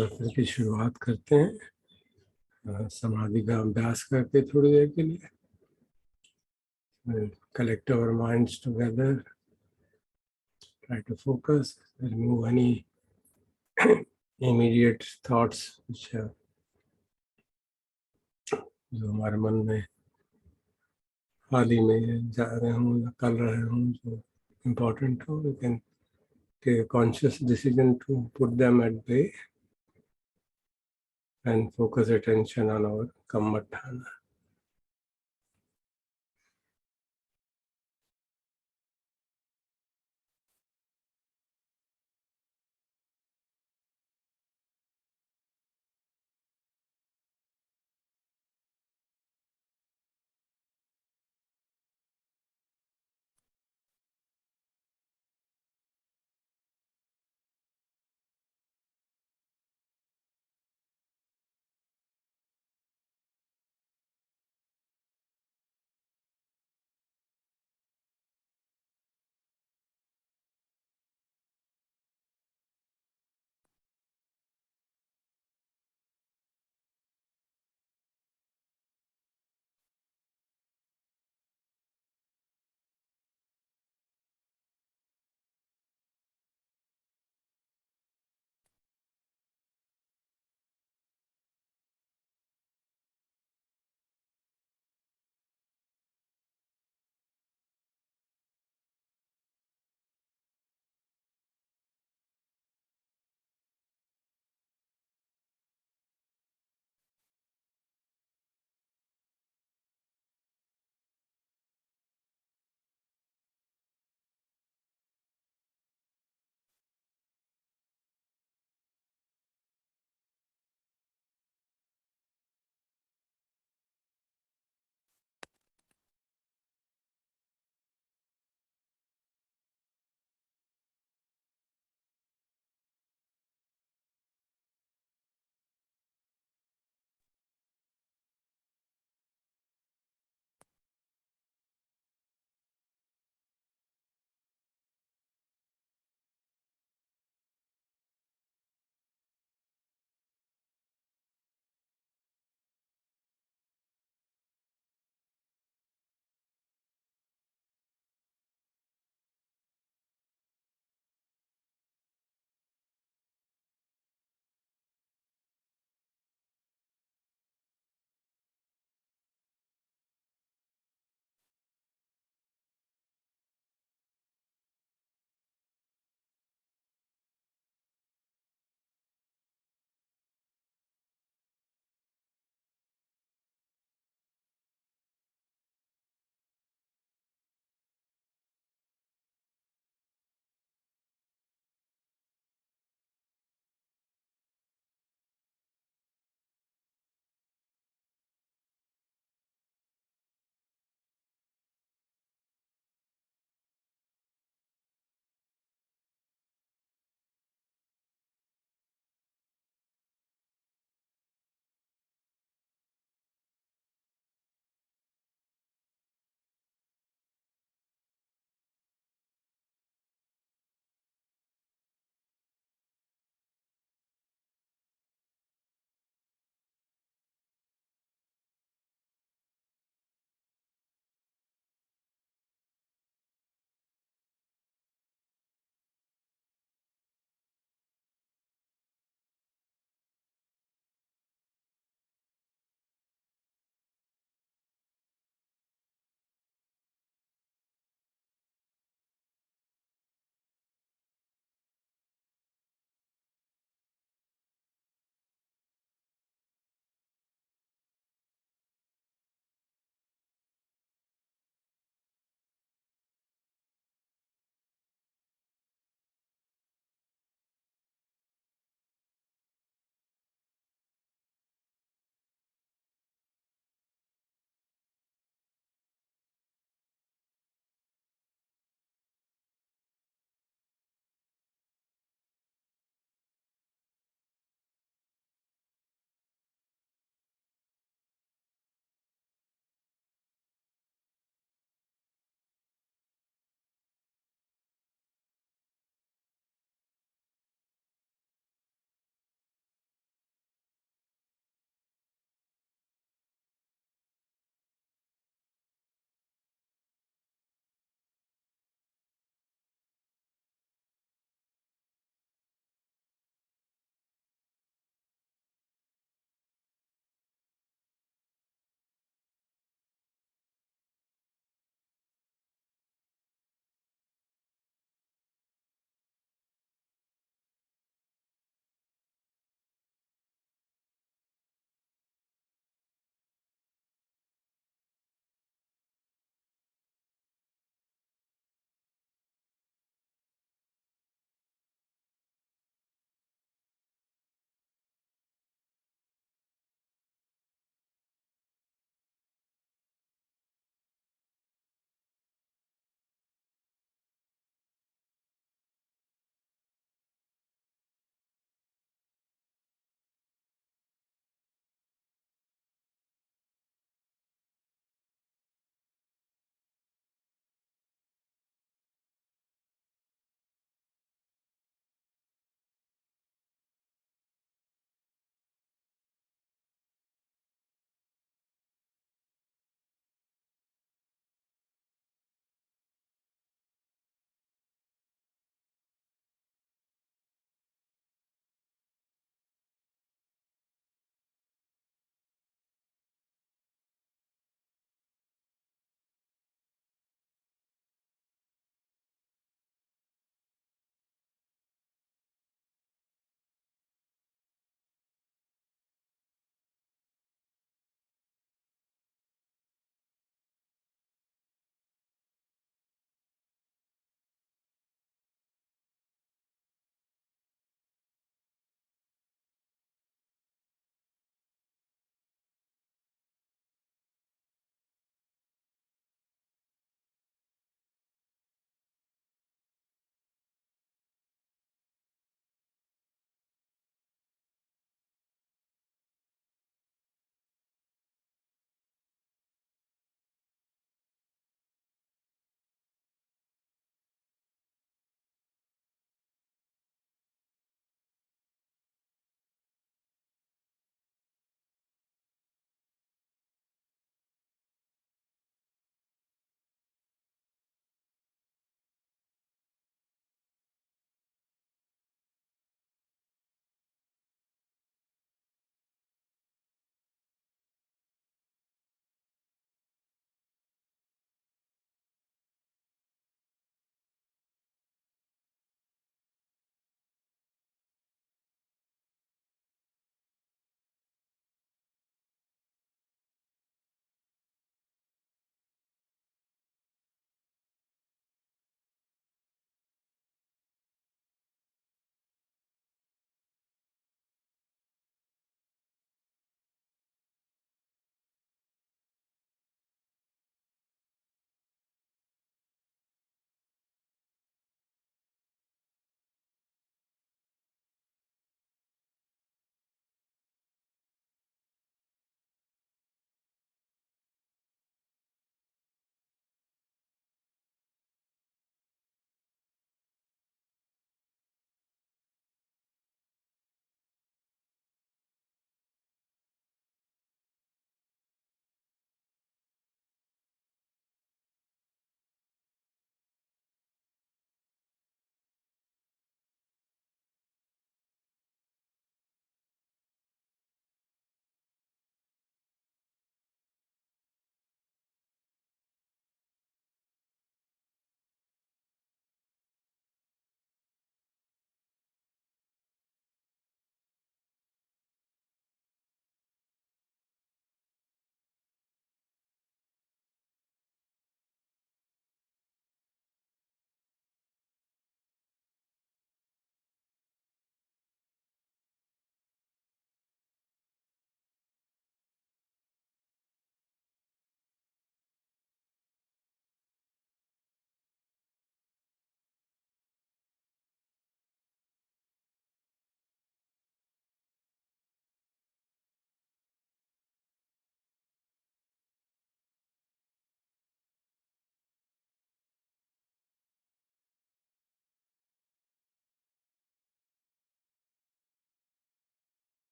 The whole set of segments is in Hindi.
सत्र की शुरुआत करते हैं समाधि का अभ्यास करके थोड़ी देर के लिए. Collect our minds together, try to focus, remove any immediate thoughts which जो हमारे मन में हाल ही में जा रहे हों या कर रहे हों, जो इम्पोर्टेंट हो. We can take a conscious decision to put them at bay and focus attention on our Kammatthana.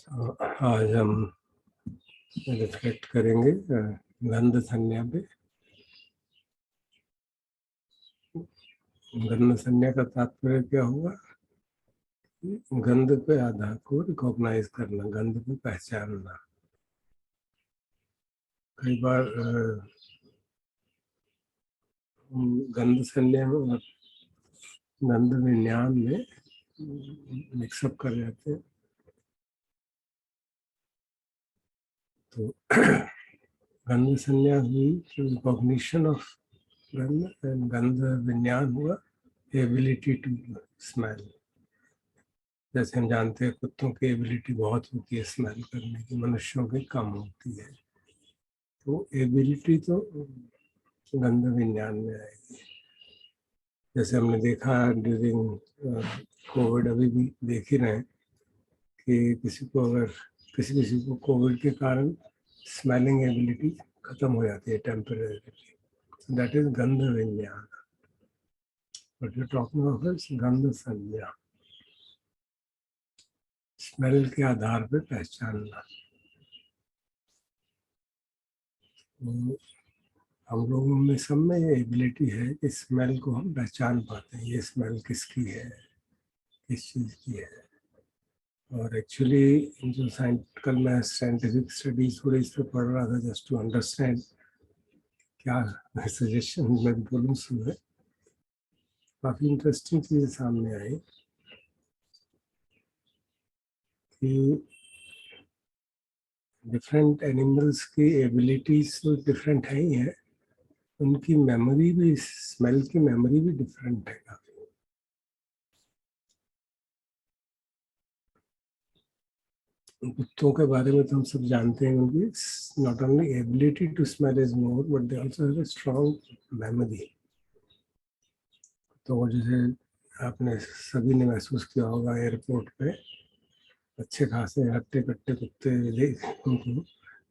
आज हम रिफ्लेक्ट करेंगे गंध संज्ञा पे। गंध संज्ञा का तात्पर्य क्या हुआ? गंध पे आधार को रिकॉग्नाइज करना, गंध को पहचानना। कई बार गंध संज्ञा में और गंध विज्ञान में मिक्सअप कर जाते हैं। तो गंध संज्ञा हुई रिकॉग्निशन ऑफ गंध, एंड गंध विज्ञान हुआ एबिलिटी टू स्मेल। जैसे हम जानते हैं कुत्तों की एबिलिटी बहुत होती है स्मेल करने की, मनुष्यों की कम होती है। तो एबिलिटी तो गंध विज्ञान में आएगी। जैसे हमने देखा ड्यूरिंग कोविड, अभी भी देख ही रहे हैं कि किसी को कोविड के कारण स्मेलिंग एबिलिटी खत्म हो जाती है टेम्परेरी। दैट इज गंध विज्ञान। बट यू टॉकिंग ऑफ गंध संज्ञा, स्मेल के आधार पर पहचानना। हम लोगों में सब में ये एबिलिटी है कि स्मेल को हम पहचान पाते हैं, ये स्मेल किसकी है, किस चीज़ की है। और एक्चुअली जो कल मैं साइंटिफिक स्टडीज थोड़ी इस पर पढ़ रहा था जस्ट टू अंडरस्टैंड क्या सजेशन मैं बोलूँ सुबह, काफ़ी इंटरेस्टिंग चीज़ें सामने आई कि डिफरेंट एनिमल्स की एबिलिटीज तो डिफरेंट है ही है, उनकी मेमोरी भी, स्मेल की मेमोरी भी डिफरेंट है काफ़ी। कुत्तों के बारे में तो हम सब जानते हैं, उनकी not only ability to smell is more, but they also have a strong memory. तो जैसे आपने सभी ने महसूस किया होगा एयरपोर्ट पे अच्छे खासे हट्टे कट्टे कुत्ते उनको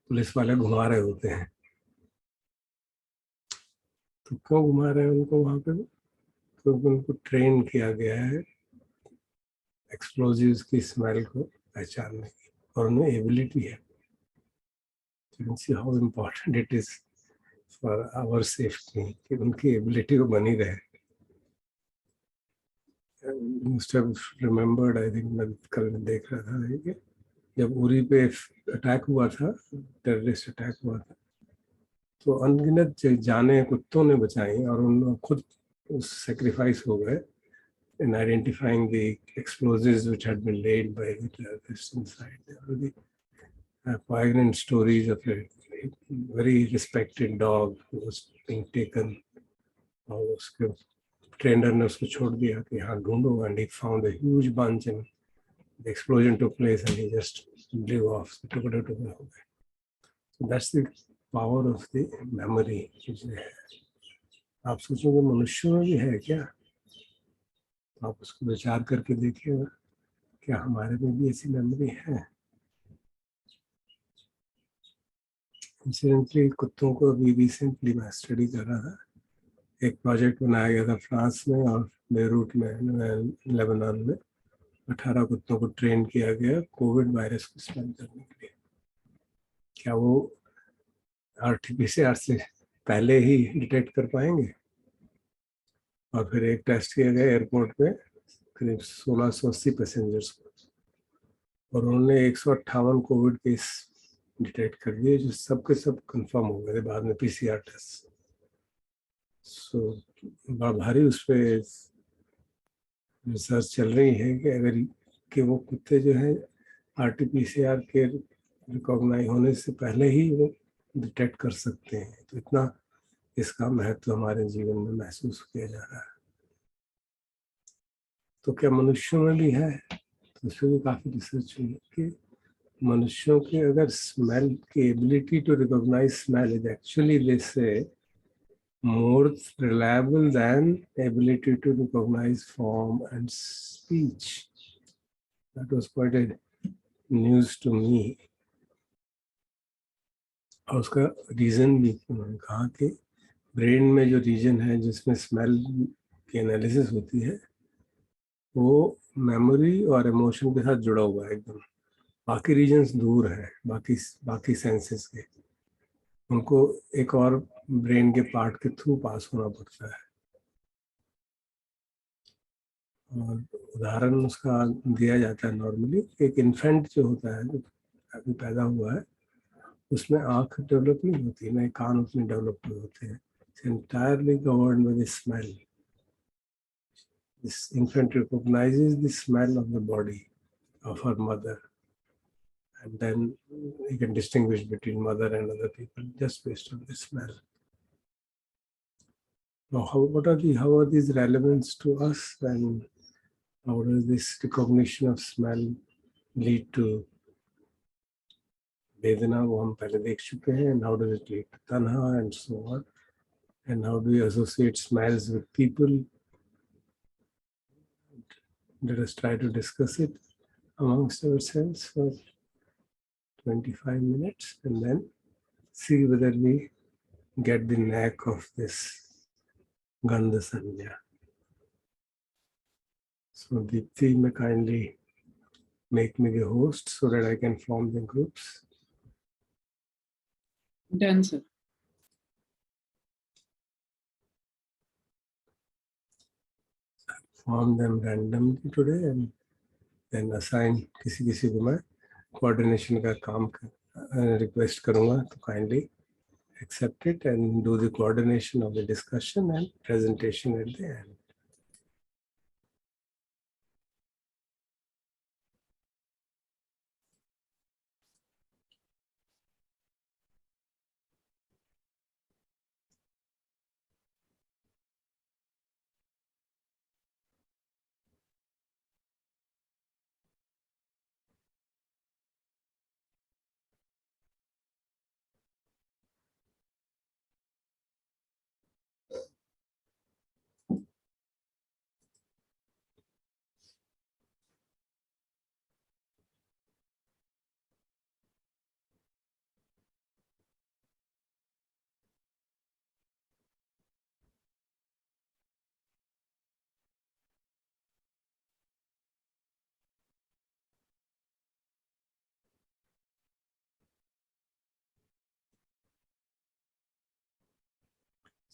पुलिस वाले घुमा रहे होते हैं। तो क्यों घुमा रहे हैं उनको वहाँ पे? क्योंकि उनको ट्रेन किया गया है एक्सप्लोजिव्स की स्मेल को पहचानने की, और उनमें एबिलिटी है। You can see how important it is for our safety कि उनकी एबिलिटी को बनी रहे। must have remembered, I think मैं कल देख रहा था कि जब उरी पे अटैक हुआ था, टेररिस्ट अटैक हुआ था, तो अनगिनत जाने कुत्तों ने बचाई और उन लोग खुद सेक्रीफाइस हो गए in identifying the explosives which had been laid by the terrorists inside. There were the poignant stories of a very respected dog who was being taken, और उसके ट्रेनर ने उसको छोड़ दिया कि हाँ ढूंढो, and he found a huge bunch and the explosion took place and he just blew off. टुकड़े टुकड़े हो गए। So that's the power of the memory which है। आप सोचोगे मनुष्यों में भी है क्या? आप उसको विचार करके देखिएगा, क्या हमारे में भी ऐसी मेमोरी है? इंसिडेंटली कुत्तों को अभी रिसेंटली मैं स्टडी कर रहा था, एक प्रोजेक्ट बनाया गया था फ्रांस में और बेरूट में, लेबनान में। 18 कुत्तों को ट्रेन किया गया कोविड वायरस को स्मेल करने के लिए। क्या वो RT-PCR से पहले ही डिटेक्ट कर पाएंगे? और फिर एक टेस्ट किया गया एयरपोर्ट पे करीब 1680 पैसेंजर्स को, और उन्होंने 158 कोविड केस डिटेक्ट कर दिए, जो सबके सब कंफर्म हो गए बाद में PCR टेस्ट। सो बड़ा भारी उस पर रिसर्च चल रही है कि अगर कि वो कुत्ते जो है RT-PCR के रिकॉग्नाइज होने से पहले ही वो डिटेक्ट कर सकते हैं। तो इतना इसका महत्व हमारे जीवन में महसूस किया जा रहा है। तो क्या मनुष्यों में भी है? तो उसमें भी काफ़ी रिसर्च हुई कि मनुष्यों की अगर स्मेल की ability to recognise smell is actually they say more reliable than ability to recognize form and speech. That was quite a news to me. और उसका रीज़न भी उन्होंने कहा कि ब्रेन में जो रीजन है जिसमें स्मेल की एनालिसिस होती है, वो मेमोरी और इमोशन के साथ जुड़ा हुआ है एकदम। बाकी रीजन्स दूर है, बाकी सेंसेस के, उनको एक और ब्रेन के पार्ट के थ्रू पास होना पड़ता है। और उदाहरण उसका दिया जाता है नॉर्मली, एक इन्फेंट जो होता है, जो अभी पैदा हुआ है, उसमें आँख डेवलप नहीं होती, ना कान उतने डेवलप नहीं होते हैं। It's entirely governed by the smell. This infant recognizes the smell of the body of her mother, and then you can distinguish between mother and other people just based on the smell. Now, how are these relevance to us, and how does this recognition of smell lead to Vedana, वो हम पहले देख चुके हैं, and how does it lead to Tanha and so on, and how do we associate smells with people? Let us try to discuss it amongst ourselves for 25 minutes and then see whether we get the knack of this Gandha Sanya. So Deepti may kindly make me the host so that I can form the groups. Done, sir. Form them randomly today and then assign किसी को मैं coordination का काम request करूँगा, तो kindly accept it and do the coordination of the discussion and presentation at the end.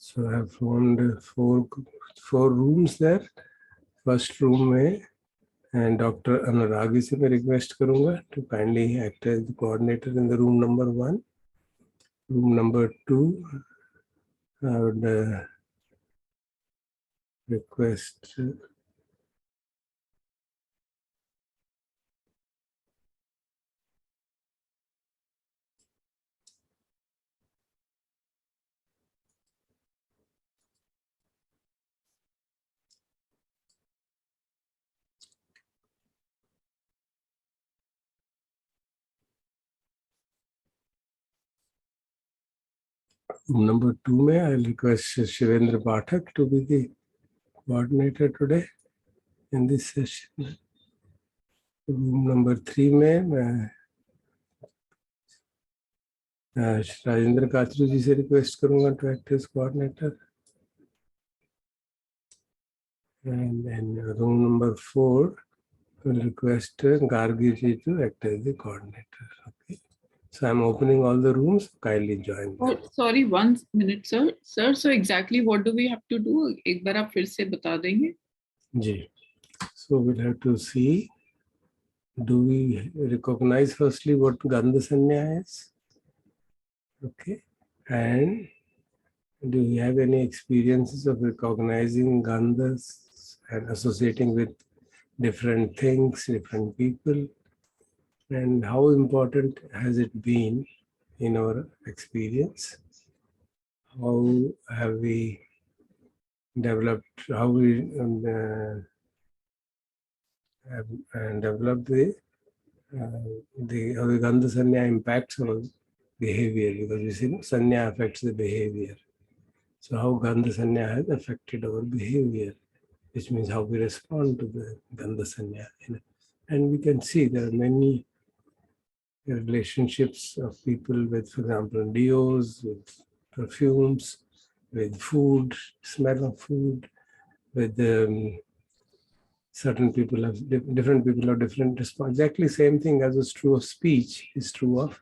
So I have formed four rooms there. First room में and Dr. Anuragi से मैं request करूँगा to kindly act as the coordinator in the room number 1. Room number 2, I would request room number 2 में I'll request Shivendra Pathak to be the coordinator today in this session. Room number 3 में मैं राजेंद्र काचरू जी से रिक्वेस्ट करूँगा to act as coordinator. And then room number 4, will request Gargi ji to act as the coordinator. Okay. So I'm opening all the rooms. Kindly join. Oh, sorry, 1 minute, sir. Sir, so exactly what do we have to do? एक बार आप फिर से बता देंगे? जी. So we'll have to see. Do we recognize firstly what Gandha Sanya is? Okay. And do we have any experiences of recognizing Gandhas and associating with different things, different people? And how important has it been in our experience? How have we developed, how we have developed the how the Gandha Sanya impacts our behavior, because you see, Sanya affects the behavior. So how Gandha Sanya has affected our behavior, which means how we respond to the Gandha Sanya. And we can see there are many relationships of people with, for example, deos, with perfumes, with food, smell of food, with Certain people have different people have different response. Exactly same thing as is true of speech is true of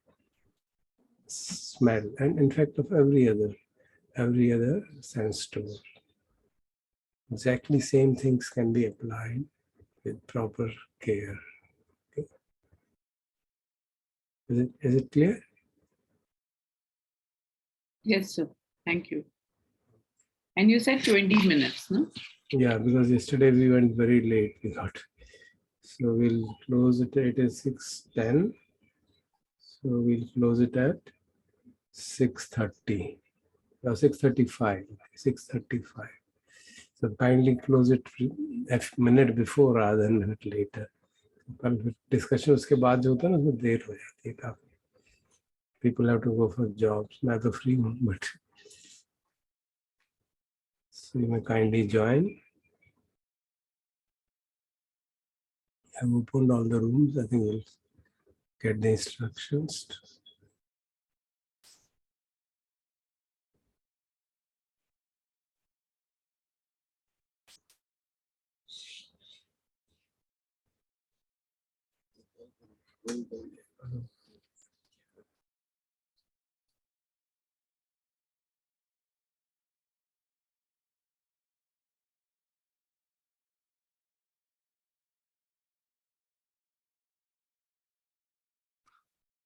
smell, and in fact of every other sense store. Exactly same things can be applied with proper care. Okay. Is it clear? Yes, sir. Thank you. And you said 20 minutes, no? Yeah, because yesterday we went very late. We got so we'll close it. It is 6:10. So we'll close it at 6:30. 6:35. 6:35. So kindly close it a minute before rather than a minute later. कल डिस्कशन उसके बाद जो होता है ना उसमें देर हो जाती है काफी. People have to go for jobs. मैं तो free हूँ, but so you may kindly join. I've opened all the rooms. I think we'll get the instructions.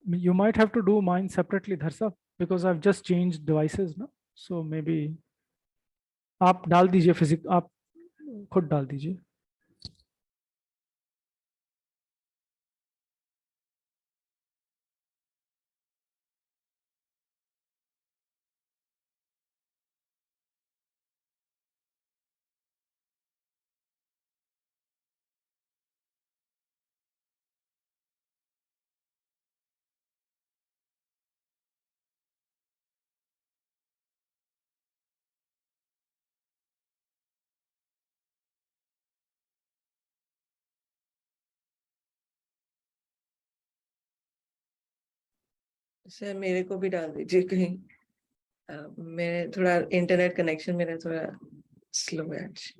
You might have to do mine separately, Dharsa, because I've just changed devices, no? So maybe आप डाल दीजिए फिजिक, आप खुद डाल दीजिए. सर मेरे को भी डाल दीजिए कहीं. मेरे थोड़ा इंटरनेट कनेक्शन मेरा थोड़ा स्लो है आज.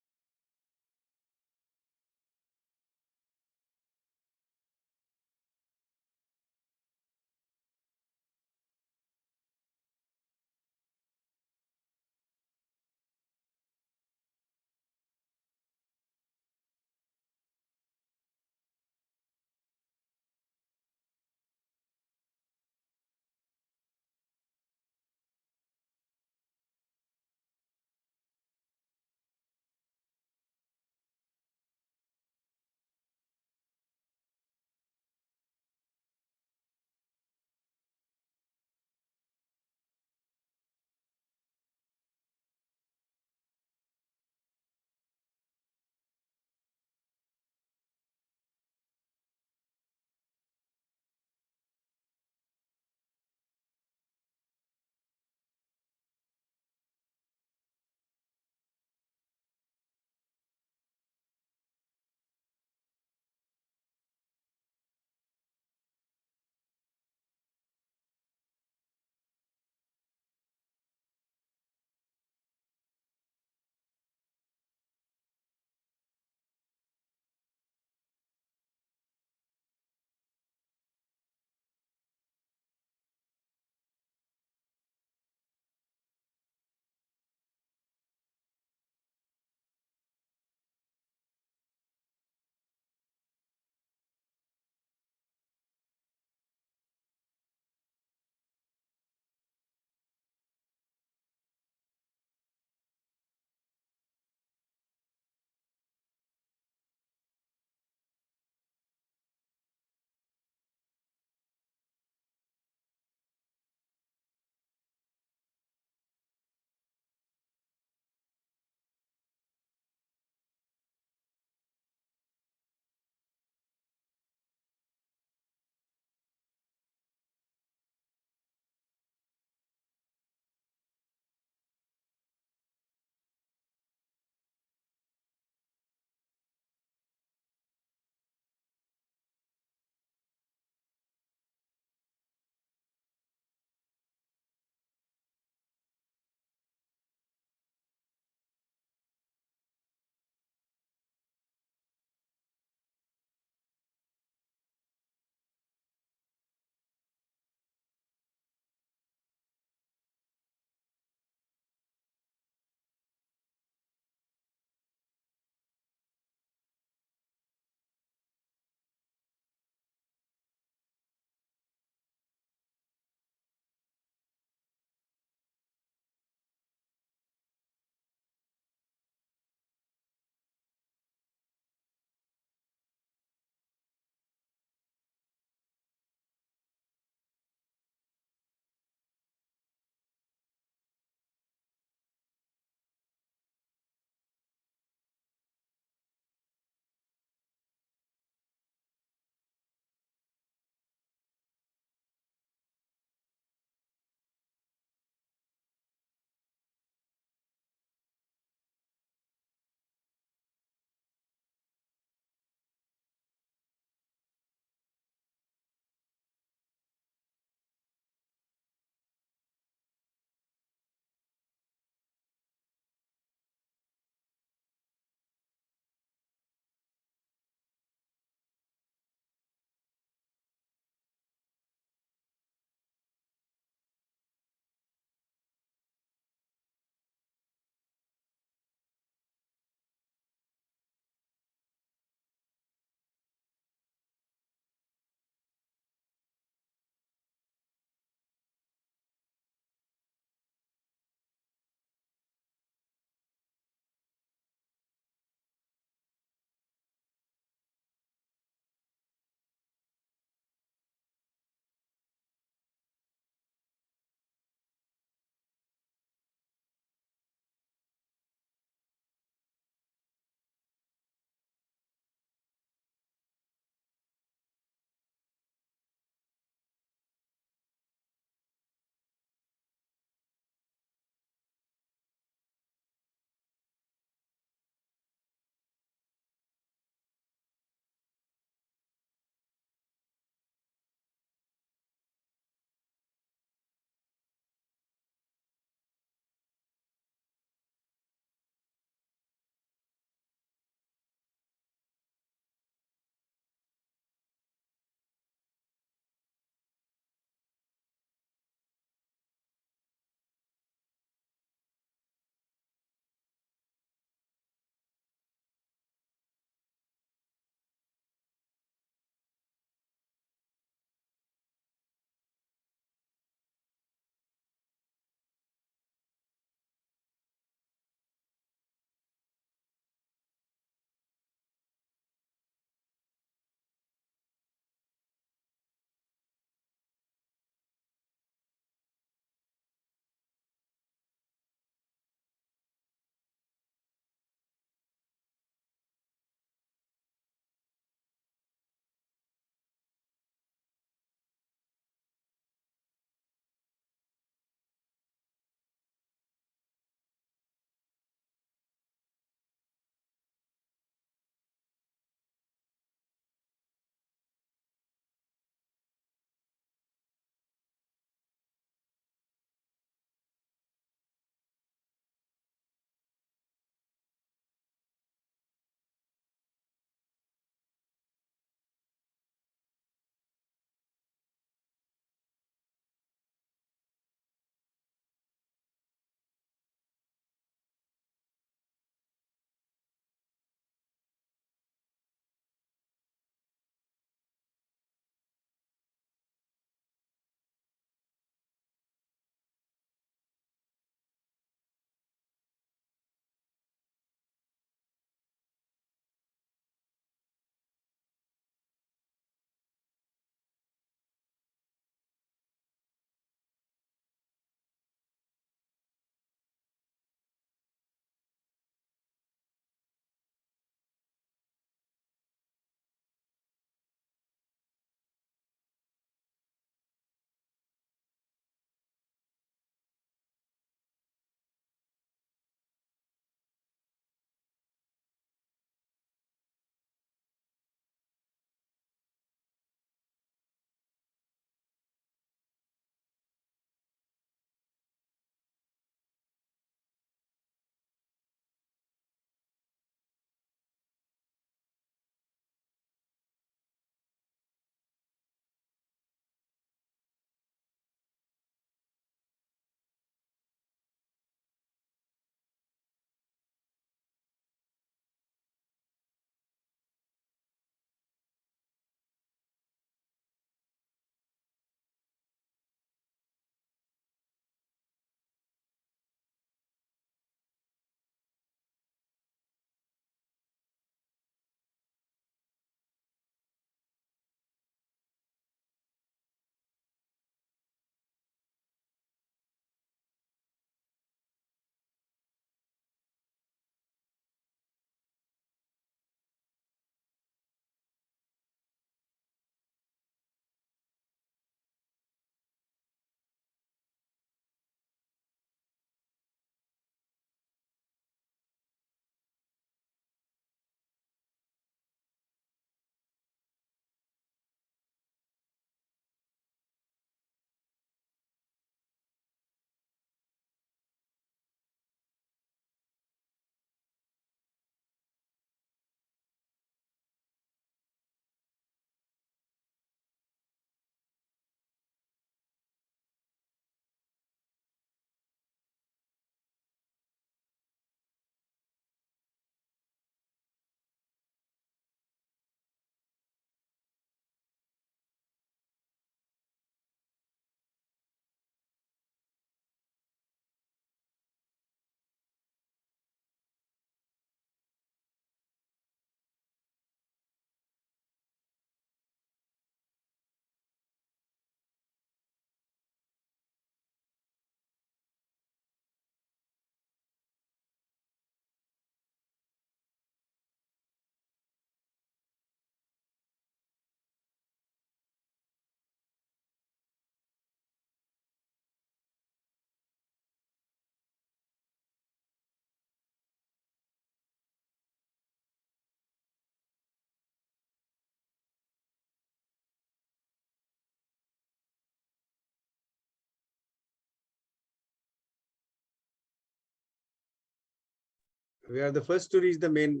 We are the first to reach the main.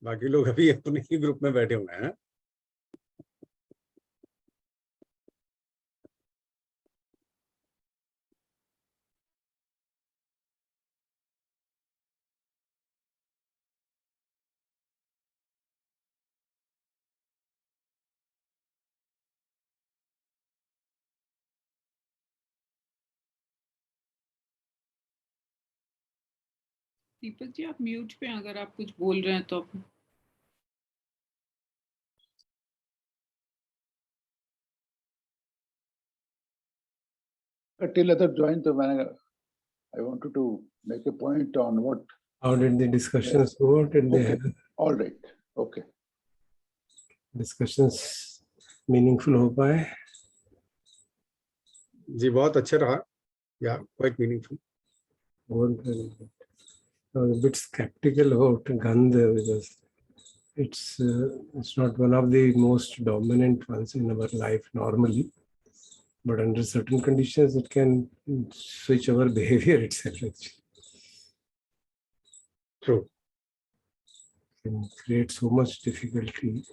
बाकी लोग अभी अपने ही ग्रुप में बैठे हुए हैं. दीपक जी आप म्यूट पे हैं, अगर आप कुछ बोल रहे हैं तो आप Till other joined, तो मैंने I wanted to make a point on what. How did the discussions go? Did they Okay. have All right. Okay. discussions meaningful हो पाए? जी बहुत अच्छा रहा. Yeah, quite meaningful. Very good. I was a bit skeptical about Gandha because it's not one of the most dominant ones in our life normally, but under certain conditions it can switch our behavior itself actually. True. Can create so much difficulty.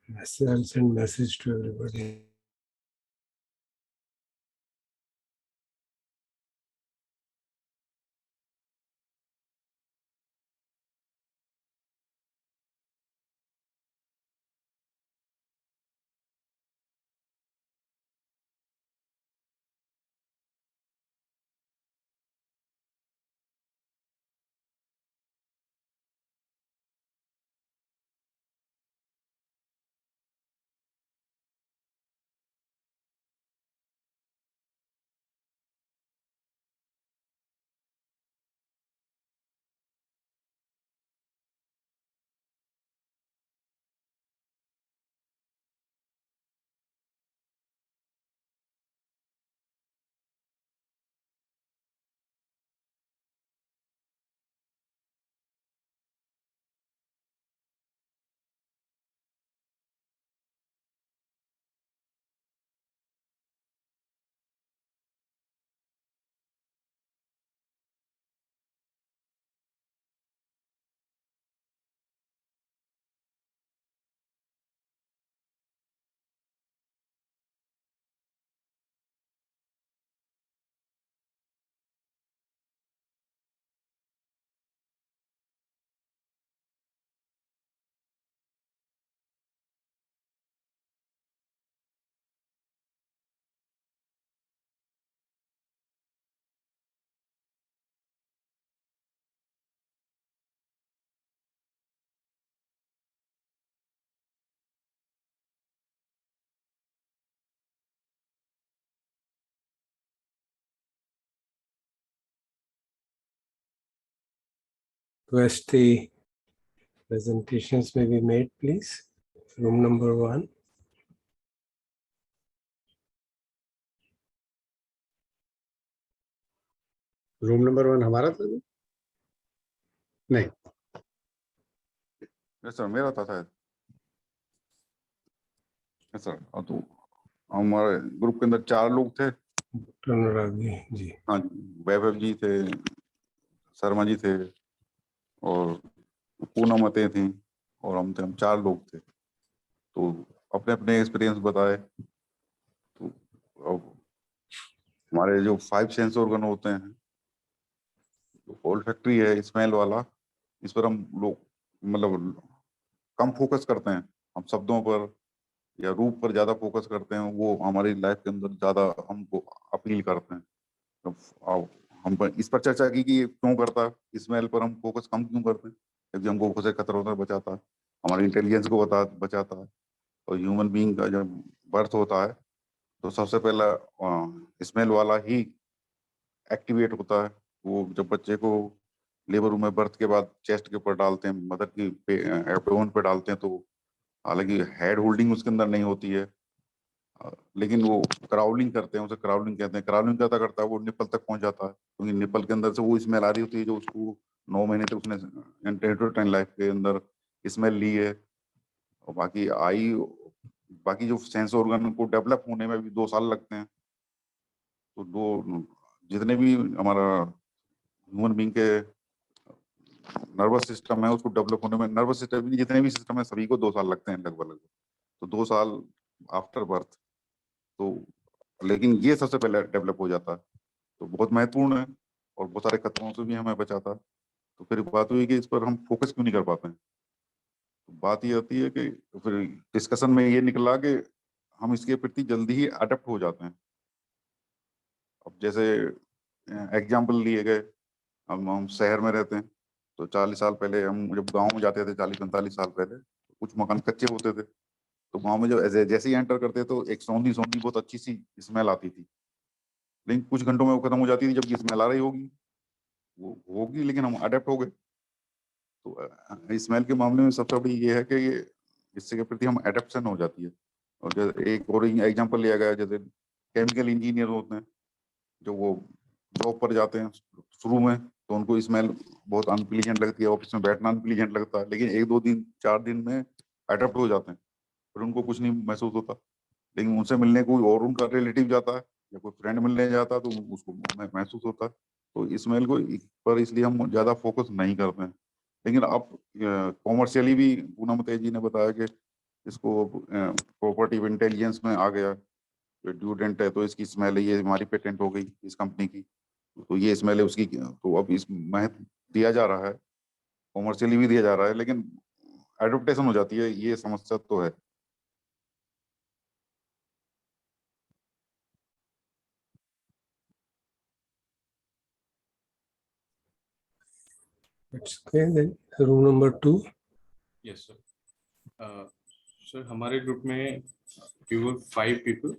I'll send message to everybody. Request the presentations may be made, please. Room number 1. Room number 1 हमारा था नहीं. यस सर मेरा था शायद. Yes sir. तो हमारे ग्रुप के अंदर 4 लोग थे. अनुराग जी. हाँ जी, वैभव जी थे, शर्मा जी थे और पूनमते थी और हम थे. हम 4 लोग थे. तो अपने अपने एक्सपीरियंस बताए. तो अब हमारे जो 5 सेंस ऑर्गन होते हैं, ओल्फैक्टरी है, स्मेल वाला, इस पर हम लोग मतलब कम फोकस करते हैं. हम शब्दों पर या रूप पर ज्यादा फोकस करते हैं. वो हमारी लाइफ के अंदर ज्यादा हमको अपील करते हैं. तो हम इस पर चर्चा की कि ये क्यों करता है. स्मेल पर हम फोकस कम क्यों करते हैं? क्योंकि हमको खुद से खतरों से बचाता है, हमारे इंटेलिजेंस को बचाता है. और ह्यूमन बीइंग का जब बर्थ होता है तो सबसे पहला स्मेल वाला ही एक्टिवेट होता है. वो जब बच्चे को लेबर रूम में बर्थ के बाद चेस्ट के ऊपर डालते हैं, मदर की एब्डोमेन पे डालते हैं, तो हालांकि हेड होल्डिंग उसके अंदर नहीं होती है. लेकिन वो क्राउलिंग करते हैं, उसे क्राउलिंग कहते हैं। क्राउलिंग करता करता वो निपल तक पहुंच जाता है, क्योंकि निपल के अंदर से वो स्मेल आ रही होती है जो उसको 9 महीने तक उसने एंटरटेन लाइफ के अंदर स्मेल ली है। और बाकी जो सेंस ऑर्गन को डेवलप होने में भी 2 साल लगते हैं। तो जितने भी हमारा ह्यूमन बीइंग के नर्वस सिस्टम है उसको डेवलप होने में, नर्वस सिस्टम जितने भी सिस्टम है सभी को 2 साल लगते हैं लगभग। तो 2 साल आफ्टर बर्थ। तो लेकिन ये सबसे पहले डेवलप हो जाता है, तो बहुत महत्वपूर्ण है और बहुत सारे खतरों से भी हमें बचाता है। तो फिर बात हुई कि इस पर हम फोकस क्यों नहीं कर पाते हैं। तो बात ये आती है कि फिर डिस्कशन में ये निकला कि हम इसके प्रति जल्दी ही अडेप्ट हो जाते हैं। अब जैसे एग्जाम्पल लिए गए, हम शहर में रहते हैं, तो 40 साल पहले हम जब गांव में जाते थे, 40-45 साल पहले, कुछ मकान कच्चे होते थे। तो गांव में जब जैसे ही एंटर करते तो एक सौंधी सौंधी बहुत अच्छी सी स्मेल आती थी, लेकिन कुछ घंटों में वो खत्म हो जाती थी। जब ये स्मेल आ रही होगी वो होगी, लेकिन हम अडेप्ट हो गए। तो स्मेल के मामले में सबसे बड़ी ये है कि ये इससे के प्रति हम एडेप्शन हो जाती है। और जैसे एक और एग्जांपल लिया गया, जैसे केमिकल इंजीनियर होते हैं, जो वो जॉब पर जाते हैं शुरू में, तो उनको स्मेल बहुत अनप्लीजेंट लगती है, ऑफिस में बैठना अनप्लीजेंट लगता है, लेकिन 1-2 दिन 4 दिन में अडेप्ट हो जाते हैं, फिर उनको कुछ नहीं महसूस होता। लेकिन उनसे मिलने कोई और उनका रिलेटिव जाता है या कोई फ्रेंड मिलने जाता है तो उसको महसूस होता है। तो स्मेल को पर इसलिए हम ज्यादा फोकस नहीं करते हैं। लेकिन अब कॉमर्शियली भी पूनम तेजी ने बताया कि इसको प्रॉपर्टी इंटेलिजेंस में आ गया। ड्यूडेंट है तो इसकी स्मेल है, ये हमारी पेटेंट हो गई इस कंपनी की, तो ये स्मेल है उसकी। तो अब इस महत्व दिया जा रहा है, कॉमर्शियली भी दिया जा रहा है, लेकिन एडप्टेशन हो जाती है, ये समस्या तो है। It's okay then. Room number 2. Yes, sir. Sir, हमारे ग्रुप में we were 5 people.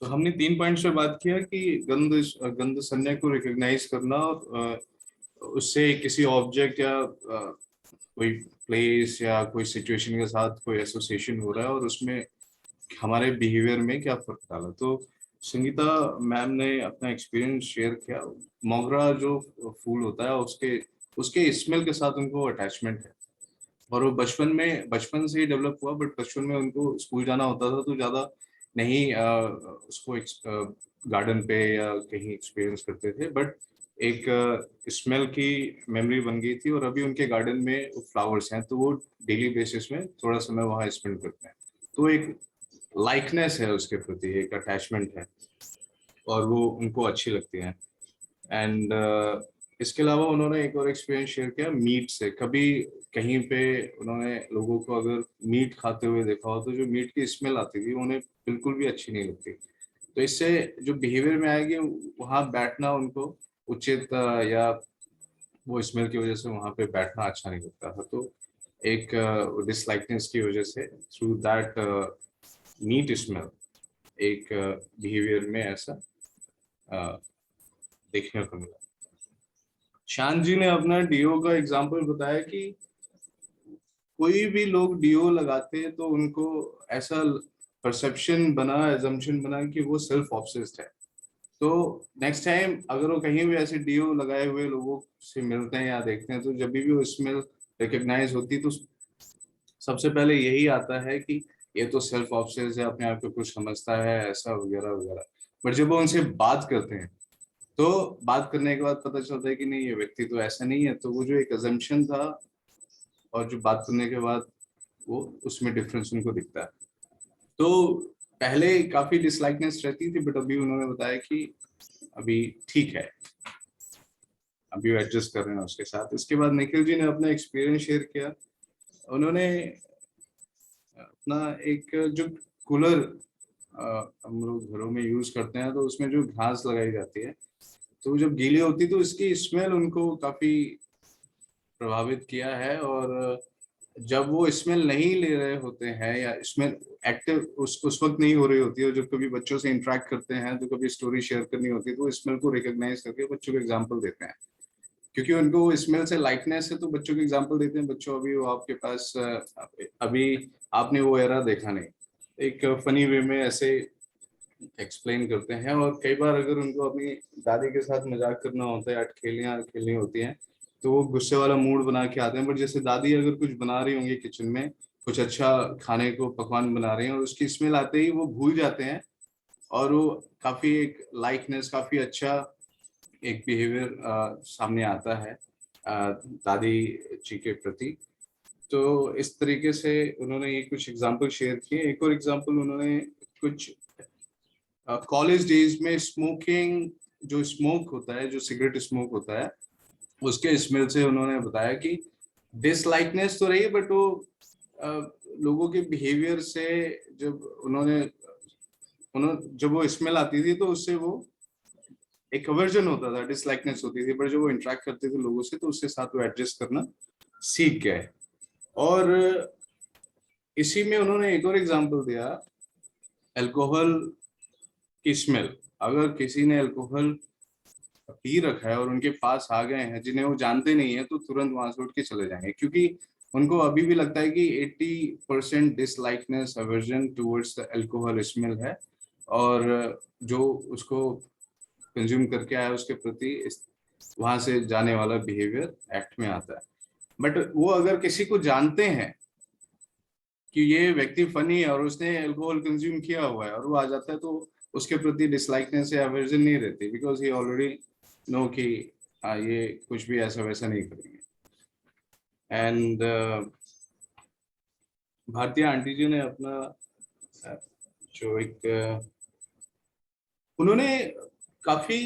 तो हमने 3 पॉइंट्स पे बात किया कि गंध संज्ञा को रिकॉग्नाइज करना और उससे किसी ऑब्जेक्ट या कोई प्लेस या कोई सिचुएशन के साथ कोई एसोसिएशन हो रहा है और उसमें हमारे बिहेवियर में क्या फर्क डाला। तो संगीता मैम ने अपना एक्सपीरियंस शेयर किया। मोगरा जो फूल होता है उसके स्मेल के साथ उनको अटैचमेंट है और वो बचपन से ही डेवलप हुआ। बट बचपन में उनको स्कूल जाना होता था तो ज्यादा नहीं उसको गार्डन पे या कहीं एक्सपीरियंस करते थे। बट एक स्मेल की मेमोरी बन गई थी और अभी उनके गार्डन में फ्लावर्स हैं तो वो डेली बेसिस में थोड़ा समय वहाँ स्पेंड करते हैं। तो एक लाइकनेस है उसके प्रति, एक अटैचमेंट है और वो उनको अच्छी लगती है। एंड इसके अलावा उन्होंने एक और एक्सपीरियंस शेयर किया मीट से। कभी कहीं पे उन्होंने लोगों को अगर मीट खाते हुए देखा हो तो जो मीट की स्मेल आती थी उन्हें बिल्कुल भी अच्छी नहीं लगती। तो इससे जो बिहेवियर में आएगी वहाँ बैठना उनको उचित या वो स्मेल की वजह से वहाँ पे बैठना अच्छा नहीं लगता था। तो एक डिसलाइकनेस की वजह से थ्रू दैट मीट स्मेल एक बिहेवियर में ऐसा देखने को मिला। शांत जी ने अपना डीओ का एग्जांपल बताया कि कोई भी लोग डीओ लगाते तो उनको ऐसा परसेप्शन बना, एजम्पशन बना कि वो सेल्फ ऑब्सेस्ड है। तो नेक्स्ट टाइम अगर वो कहीं भी ऐसे डीओ लगाए हुए लोगों से मिलते हैं या देखते हैं तो जब भी वो स्मेल रिकॉग्नाइज होती तो सबसे पहले यही आता है कि ये तो सेल्फ ऑब्सेस्ड है, अपने आप को कुछ समझता है, ऐसा वगैरह वगैरह। बट जब वो उनसे बात करते हैं तो बात करने के बाद पता चलता है कि नहीं ये व्यक्ति तो ऐसा नहीं है। तो वो जो एक अजम्पशन था और जो बात करने के बाद वो उसमें डिफरेंस उनको दिखता है। तो पहले काफी डिसलाइकनेस रहती थी बट अभी उन्होंने बताया कि अभी ठीक है, अभी वो एडजस्ट कर रहे हैं उसके साथ। इसके बाद निखिल जी ने अपना एक्सपीरियंस शेयर किया। उन्होंने अपना एक जो कूलर हम लोग घरों में यूज करते हैं तो उसमें जो घास लगाई जाती है तो जब गीली होती तो इसकी स्मेल उनको काफी प्रभावित किया है। और जब वो स्मेल नहीं ले रहे होते हैं या स्मेल एक्टिव उस वक्त नहीं हो रही होती है, और जब कभी बच्चों से इंटरेक्ट करते हैं तो कभी स्टोरी शेयर करनी होती है तो स्मेल को रिकॉग्नाइज करके बच्चों को एग्जांपल देते हैं क्योंकि उनको स्मेल से लाइकनेस है। तो बच्चों को एग्जांपल देते हैं। बच्चों अभी वो आपके पास अभी आपने वो एरा देखा नहीं। एक फनी वे में ऐसे एक्सप्लेन करते हैं, और कई बार अगर उनको अपनी दादी के साथ मजाक करना होता है, अटखेलियां खेलनी होती हैं, तो वो गुस्से वाला मूड बना के आते हैं। बट जैसे दादी अगर कुछ बना रही होंगी किचन में, कुछ अच्छा खाने को पकवान बना रही हैं, और उसकी स्मेल आते ही वो भूल जाते हैं, और वो काफी एक लाइकनेस, काफी अच्छा एक बिहेवियर सामने आता है दादी जी के प्रति। तो इस तरीके से उन्होंने ये कुछ एग्जाम्पल शेयर किए। एक और एग्जाम्पल उन्होंने कुछ कॉलेज डेज में स्मोकिंग, जो स्मोक होता है, जो सिगरेट स्मोक होता है, उसके स्मेल से उन्होंने बताया कि डिसलाइकनेस तो रही, बट वो लोगों के बिहेवियर से जब उन्होंने जब वो स्मेल आती थी तो उससे वो एक अवर्जन होता था, डिसलाइकनेस होती थी, पर जब वो इंटरेक्ट करते थे लोगों से तो उसके साथ वो एडजस्ट करना सीख गए। और इसी में उन्होंने एक और एग्जांपल दिया, अल्कोहल की स्मेल। अगर किसी ने अल्कोहल पी रखा है और उनके पास आ गए हैं जिन्हें वो जानते नहीं है, तो तुरंत वहां से उठ के चले जाएंगे, क्योंकि उनको अभी भी लगता है कि 80% dislikeness, aversion towards the alcohol smell है, और जो उसको कंज्यूम करके आया उसके प्रति वहां से जाने वाला बिहेवियर एक्ट में आता है। बट वो अगर किसी को जानते हैं कि ये व्यक्ति फनी है और उसने अल्कोहल कंज्यूम किया हुआ है, और वो आ जाता है, तो उसके प्रति डिसलाइकनेस या अवर्जन नहीं रहती, बिकॉज ही ऑलरेडी नो कि ये कुछ भी ऐसा वैसा नहीं करेंगे। एंड भारतीय आंटी जी ने अपना जो एक उन्होंने काफी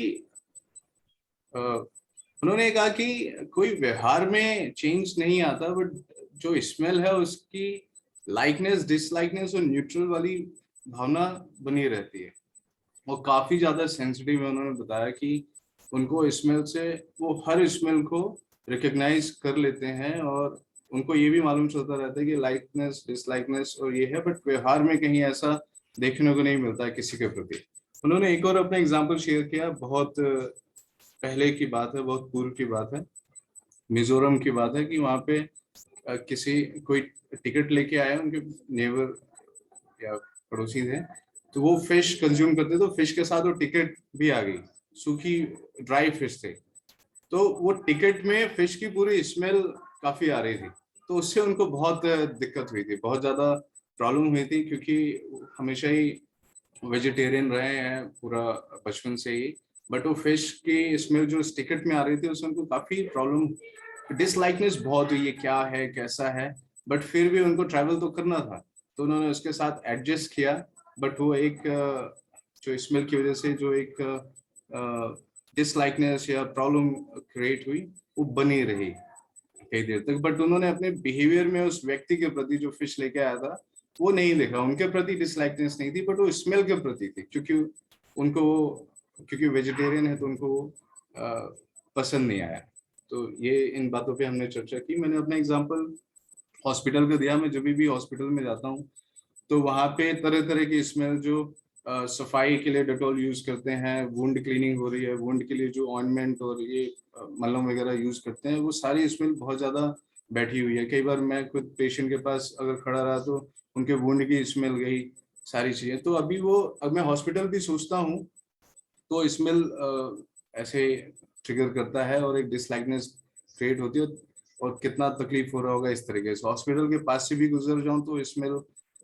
उन्होंने कहा कि कोई व्यवहार में चेंज नहीं आता, बट जो स्मेल है उसकी लाइकनेस, डिसलाइकनेस और न्यूट्रल वाली भावना बनी रहती है। वो काफी ज्यादा सेंसिटिव है। उन्होंने बताया कि उनको स्मेल से, वो हर स्मेल को रिकग्नाइज कर लेते हैं, और उनको ये भी मालूम चलता रहता है कि लाइकनेस, डिसलाइकनेस और ये है, बट व्यवहार में कहीं ऐसा देखने को नहीं मिलता है किसी के प्रति। उन्होंने एक और अपना एग्जाम्पल शेयर किया, बहुत पहले की बात है, बहुत पूर्व की बात है, मिजोरम की बात है, कि वहाँ पे किसी कोई टिकट लेके आया, उनके नेबर या पड़ोसी थे, तो वो फिश कंज्यूम करते, तो फिश के साथ वो टिकट भी आ गई, सूखी ड्राई फिश थे, तो वो टिकट में फिश की पूरी स्मेल काफी आ रही थी, तो उससे उनको बहुत दिक्कत हुई थी, बहुत ज्यादा प्रॉब्लम हुई थी, क्योंकि हमेशा ही वेजिटेरियन रहे हैं पूरा बचपन से ही, बट वो फिश की स्मेल जो टिकट में आ रही थी उससे उनको काफी प्रॉब्लम, डिसलाइकनेस बहुत हुई, ये क्या है, कैसा है, बट फिर भी उनको ट्रैवल तो करना था, तो उन्होंने उसके साथ एडजस्ट किया। बट वो एक जो स्मेल की वजह से जो एक डिसलाइकनेस या प्रॉब्लम क्रिएट हुई, वो बनी रही कई देर तक। बट उन्होंने अपने बिहेवियर में उस व्यक्ति के प्रति जो फिश लेके आया था वो नहीं देखा, उनके प्रति डिसलाइकनेस नहीं थी, बट वो स्मेल के प्रति थी, क्योंकि वेजिटेरियन है तो उनको पसंद नहीं आया। तो ये इन बातों पे हमने चर्चा की। मैंने अपना एग्जांपल हॉस्पिटल का दिया। मैं जब भी हॉस्पिटल में जाता हूँ तो वहाँ पे तरह तरह की स्मेल, जो सफाई के लिए डेटॉल यूज करते हैं, वुंड क्लीनिंग हो रही है, वुंड के लिए जो ऑइंटमेंट और ये मलहम वगैरह यूज करते हैं, वो सारी स्मेल बहुत ज्यादा बैठी हुई है। कई बार मैं खुद पेशेंट के पास अगर खड़ा रहा तो उनके वुंड की स्मेल गई, सारी चीजें। तो अब मैं हॉस्पिटल भी सोचता हूँ तो स्मेल ऐसे ट्रिगर करता है और एक डिसलाइकनेस क्रिएट होती है, और कितना तकलीफ हो रहा होगा इस तरीके से। हॉस्पिटल के पास से भी गुजर जाऊं तो स्मेल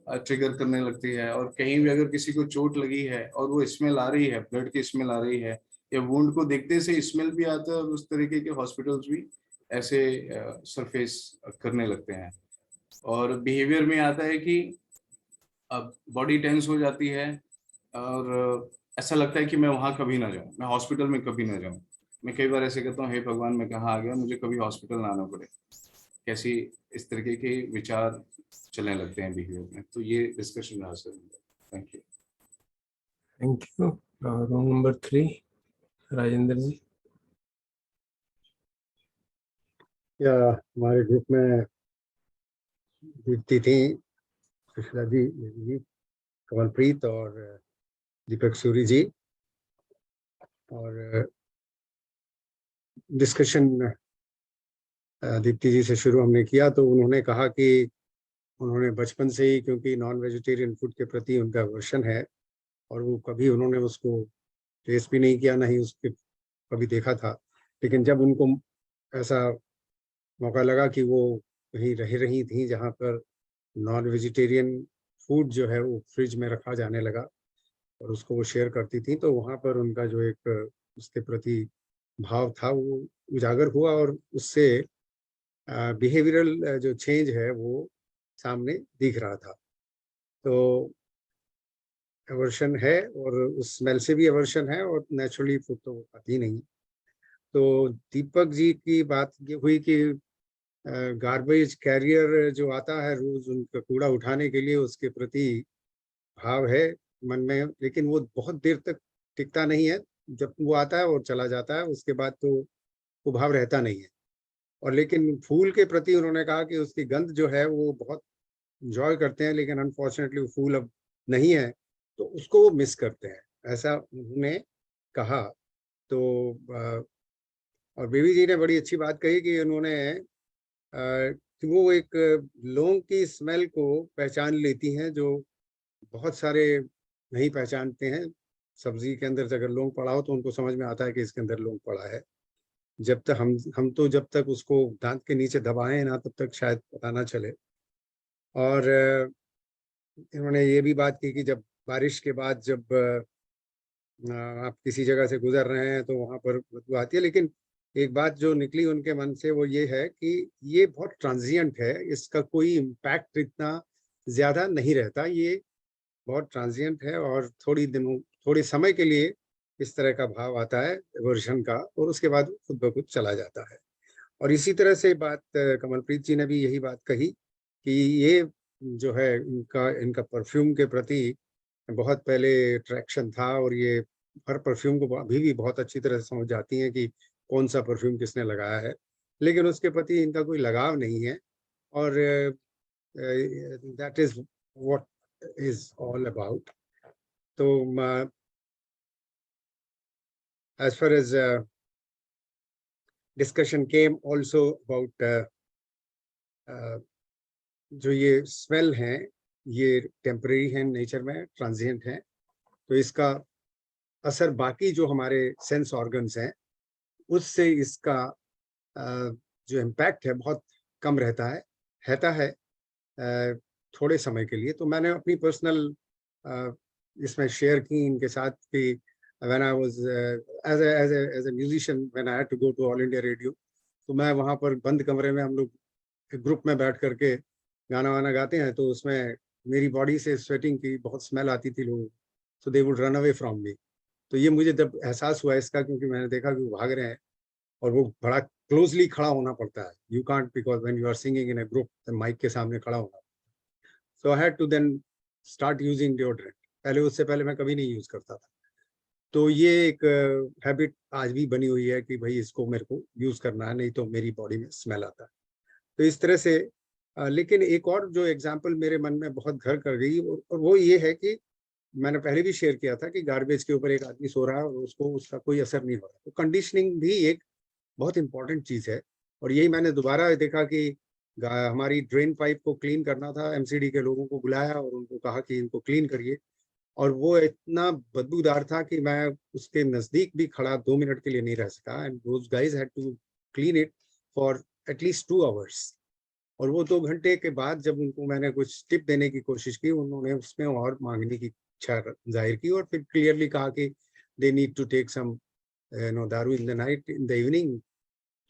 ट्रिगर करने लगती है, और कहीं भी अगर किसी को चोट लगी है और वो स्मेल आ रही है, ब्लड की स्मेल आ रही है, या वुंड को देखते से स्मेल भी आता है, और उस तरीके के हॉस्पिटल्स भी ऐसे सरफेस करने लगते हैं। और बिहेवियर में आता है कि अब बॉडी टेंस हो जाती है, और ऐसा लगता है कि मैं वहां कभी ना जाऊं, मैं हॉस्पिटल में कभी ना जाऊं। मैं कई बार ऐसे कहता हूँ, हे भगवान मैं कहाँ आ गया, मुझे कभी हॉस्पिटल ना आना पड़े। कैसी इस तरीके के विचार चलने लगते हैं बिहेवियर में। तो ये डिस्कशन रहा sir. Thank you. Thank you. Room number 3, Rajendra ji. या हमारे ग्रुप में दीप्ति थी, सुशीला जी, कमलप्रीत और दीपक सूरी जी, और डिस्कशन दीप्ति जी से शुरू हमने किया। तो उन्होंने कहा कि उन्होंने बचपन से ही, क्योंकि नॉन वेजिटेरियन फूड के प्रति उनका वर्षन है और वो कभी उन्होंने उसको टेस्ट भी नहीं किया, ना ही उसके कभी देखा था। लेकिन जब उनको ऐसा मौका लगा कि वो कहीं रह रही थी जहाँ पर नॉन वेजिटेरियन फूड जो है वो फ्रिज में रखा जाने लगा और उसको वो शेयर करती थी, तो वहाँ पर उनका जो एक उसके प्रति भाव था वो उजागर हुआ और उससे बिहेवियरल जो चेंज है वो सामने दिख रहा था। तो एवर्शन है और उस स्मेल से भी एवर्शन है और नेचुरली फूड तो वो खाती नहीं। तो दीपक जी की बात ये हुई कि गार्बेज कैरियर जो आता है रोज उनका कूड़ा उठाने के लिए, उसके प्रति भाव है मन में, लेकिन वो बहुत देर तक टिकता नहीं है। जब वो आता है और चला जाता है, उसके बाद तो वो भाव रहता नहीं है। और लेकिन फूल के प्रति उन्होंने कहा कि उसकी गंध जो है वो बहुत इंजॉय करते हैं, लेकिन अनफॉर्चुनेटली वो फूल अब नहीं है तो उसको वो मिस करते हैं, ऐसा उन्होंने कहा। तो और बेबी जी ने बड़ी अच्छी बात कही कि उन्होंने कि वो एक लौंग की स्मेल को पहचान लेती हैं जो बहुत सारे नहीं पहचानते हैं। सब्जी के अंदर अगर लौंग पड़ा हो तो उनको समझ में आता है कि इसके अंदर लौंग पड़ा है। जब तक हम तो जब तक उसको दांत के नीचे दबाएं ना तब तक शायद पता ना चले। और इन्होंने ये भी बात की कि जब बारिश के बाद जब आप किसी जगह से गुजर रहे हैं तो वहाँ पर बदबू आती है, लेकिन एक बात जो निकली उनके मन से वो ये है कि ये बहुत ट्रांजिएंट है, इसका कोई इम्पैक्ट इतना ज्यादा नहीं रहता, ये बहुत ट्रांजिएंट है और थोड़ी समय के लिए इस तरह का भाव आता है वर्षन का और उसके बाद खुद ब खुद चला जाता है। और इसी तरह से बात कमलप्रीत जी ने भी यही बात कही कि ये जो है इनका परफ्यूम के प्रति बहुत पहले अट्रैक्शन था और ये हर परफ्यूम को अभी भी बहुत अच्छी तरह से समझ जाती हैं कि कौन सा परफ्यूम किसने लगाया है, लेकिन उसके प्रति इनका कोई लगाव नहीं है। और that is what is all about. तो as far as discussion came also about जो ये स्मेल हैं ये टेम्परेरी हैं, नेचर में ट्रांजिएंट हैं, तो इसका असर बाकी जो हमारे सेंस ऑर्गन्स हैं उससे इसका जो इम्पैक्ट है बहुत कम रहता है थोड़े समय के लिए। तो मैंने अपनी पर्सनल इसमें शेयर की इनके साथ कि when I was as a musician, when I had to go to All India Radio, तो मैं वहाँ पर बंद कमरे में हम लोग ग्रुप में बैठ करके गाना वाना गाते हैं, तो उसमें मेरी बॉडी से स्वेटिंग की बहुत स्मेल आती थी लोगों, so they would run away from me। तो ये मुझे जब एहसास हुआ इसका, क्योंकि मैंने देखा कि वो भाग रहे हैं और वो बड़ा क्लोजली खड़ा होना पड़ता है, you can't because when you are singing in a group mic के सामने खड़ा होना। So I had to then start using deodorant. उससे पहले मैं कभी नहीं यूज करता था। तो ये एक हैबिट आज भी बनी हुई है कि भाई इसको मेरे को यूज करना है, नहीं तो मेरी बॉडी में स्मेल आता है। तो इस तरह से लेकिन एक और जो एग्जांपल मेरे मन में बहुत घर कर गई और वो ये है कि मैंने पहले भी शेयर किया था कि गार्बेज के ऊपर एक आदमी सो रहा है और उसको उसका कोई असर नहीं हो रहा। तो कंडीशनिंग भी एक बहुत इंपॉर्टेंट चीज है। और यही मैंने दोबारा देखा कि हमारी ड्रेन पाइप को क्लीन करना था, एमसीडी के लोगों को बुलाया और उनको कहा कि इनको क्लीन करिए, और वो इतना बदबूदार था कि मैं उसके नजदीक भी खड़ा 2 मिनट के लिए नहीं रह सका। And those guys had to clean it for at least 2 hours. और वो 2 घंटे के बाद जब उनको मैंने कुछ टिप देने की कोशिश की, उन्होंने उसमें और मांगने की इच्छा जाहिर की और फिर क्लियरली कहा कि they need to take some दारू in the night, in the evening.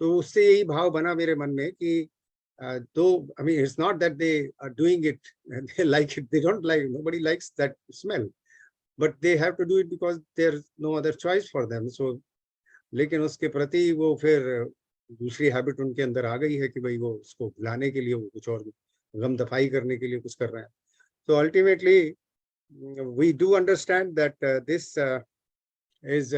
तो उससे यही भाव बना मेरे मन में कि though I mean it's not that they are doing it and they like it, they don't like, nobody likes that smell, but they have to do it because there's no other choice for them। so लेकिन उसके प्रति वो फिर दूसरी हैबिट उनके अंदर आ गई है कि भाई वो उसको भुलाने के लिए वो कुछ और गम दफाई करने के लिए कुछ कर रहे हैं। so ultimately we do understand that this is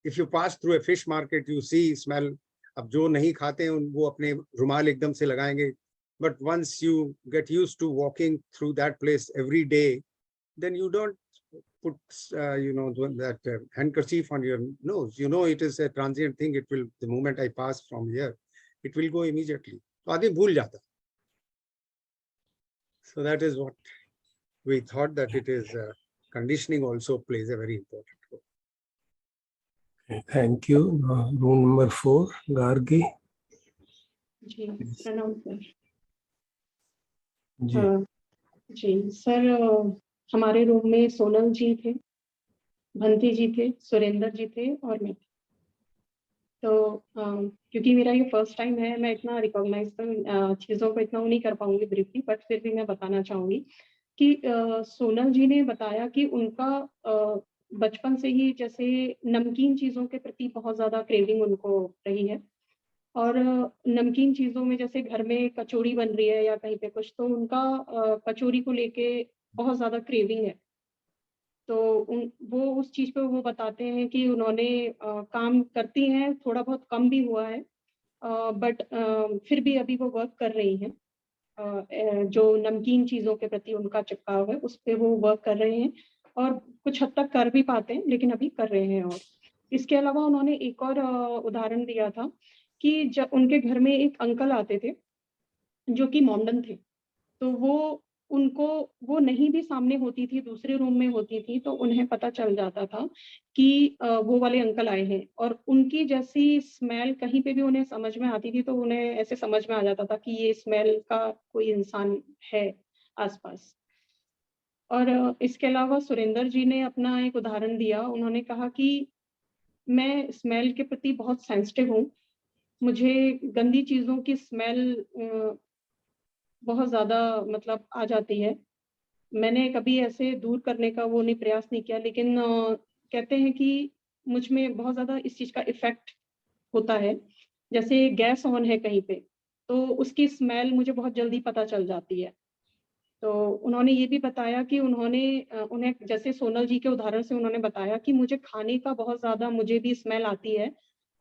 if you pass through a fish market you see smell। अब जो नहीं खाते हैं वो अपने रुमाल एकदम से लगाएंगे, but once you get used to walking through that place every day then you don't put that handkerchief on your nose, it is a transient thing, it will, the moment I pass from here it will go immediately। तो आदमी भूल जाता है। So that is what we thought, that it is conditioning also plays a very important role. Okay, thank you. Room number 4, Gargi. जी प्रणाम सर। जी जी सर, हमारे रूम में सोनल जी थे, भंती जी थे, सुरेंद्र जी थे और मैं थी। तो क्योंकि मेरा ये फर्स्ट टाइम है, मैं इतना रिकॉग्नाइज चीज़ों को इतना वो नहीं कर पाऊंगी ब्रीफली, बट फिर भी मैं बताना चाहूँगी कि सोनल जी ने बताया कि उनका बचपन से ही जैसे नमकीन चीज़ों के प्रति बहुत ज़्यादा क्रेविंग उनको रही है, और नमकीन चीज़ों में जैसे घर में कचौड़ी बन रही है या कहीं पे कुछ, तो उनका कचौड़ी को लेके बहुत ज़्यादा क्रेविंग है। तो वो उस चीज़ पे वो बताते हैं कि उन्होंने काम करती हैं, थोड़ा बहुत कम भी हुआ है, बट फिर भी अभी वो वर्क कर रही हैं। जो नमकीन चीज़ों के प्रति उनका चिपकाव है, उस पे वो वर्क कर रहे हैं और कुछ हद तक कर भी पाते हैं, लेकिन अभी कर रहे हैं। और इसके अलावा उन्होंने एक और उदाहरण दिया था कि जब उनके घर में एक अंकल आते थे, जो कि मॉमडन थे, तो वो नहीं भी सामने होती थी, दूसरे रूम में होती थी, तो उन्हें पता चल जाता था कि वो वाले अंकल आए हैं, और उनकी जैसी स्मेल कहीं पे भी उन्हें समझ में आती थी, तो उन्हें ऐसे समझ में आ जाता था कि ये स्मेल का कोई इंसान है आसपास। और इसके अलावा सुरेंद्र जी ने अपना एक उदाहरण दिया। उन्होंने कहा कि मैं स्मेल के प्रति बहुत सेंसिटिव हूँ, मुझे गंदी चीज़ों की स्मेल बहुत ज़्यादा मतलब आ जाती है। मैंने कभी ऐसे दूर करने का वो नहीं प्रयास नहीं किया, लेकिन कहते हैं कि मुझ में बहुत ज़्यादा इस चीज़ का इफ़ेक्ट होता है। जैसे गैस ऑन है कहीं पे, तो उसकी स्मेल मुझे बहुत जल्दी पता चल जाती है। तो उन्होंने ये भी बताया कि उन्हें जैसे सोनल जी के उदाहरण से उन्होंने बताया कि मुझे खाने का बहुत ज़्यादा मुझे भी स्मेल आती है,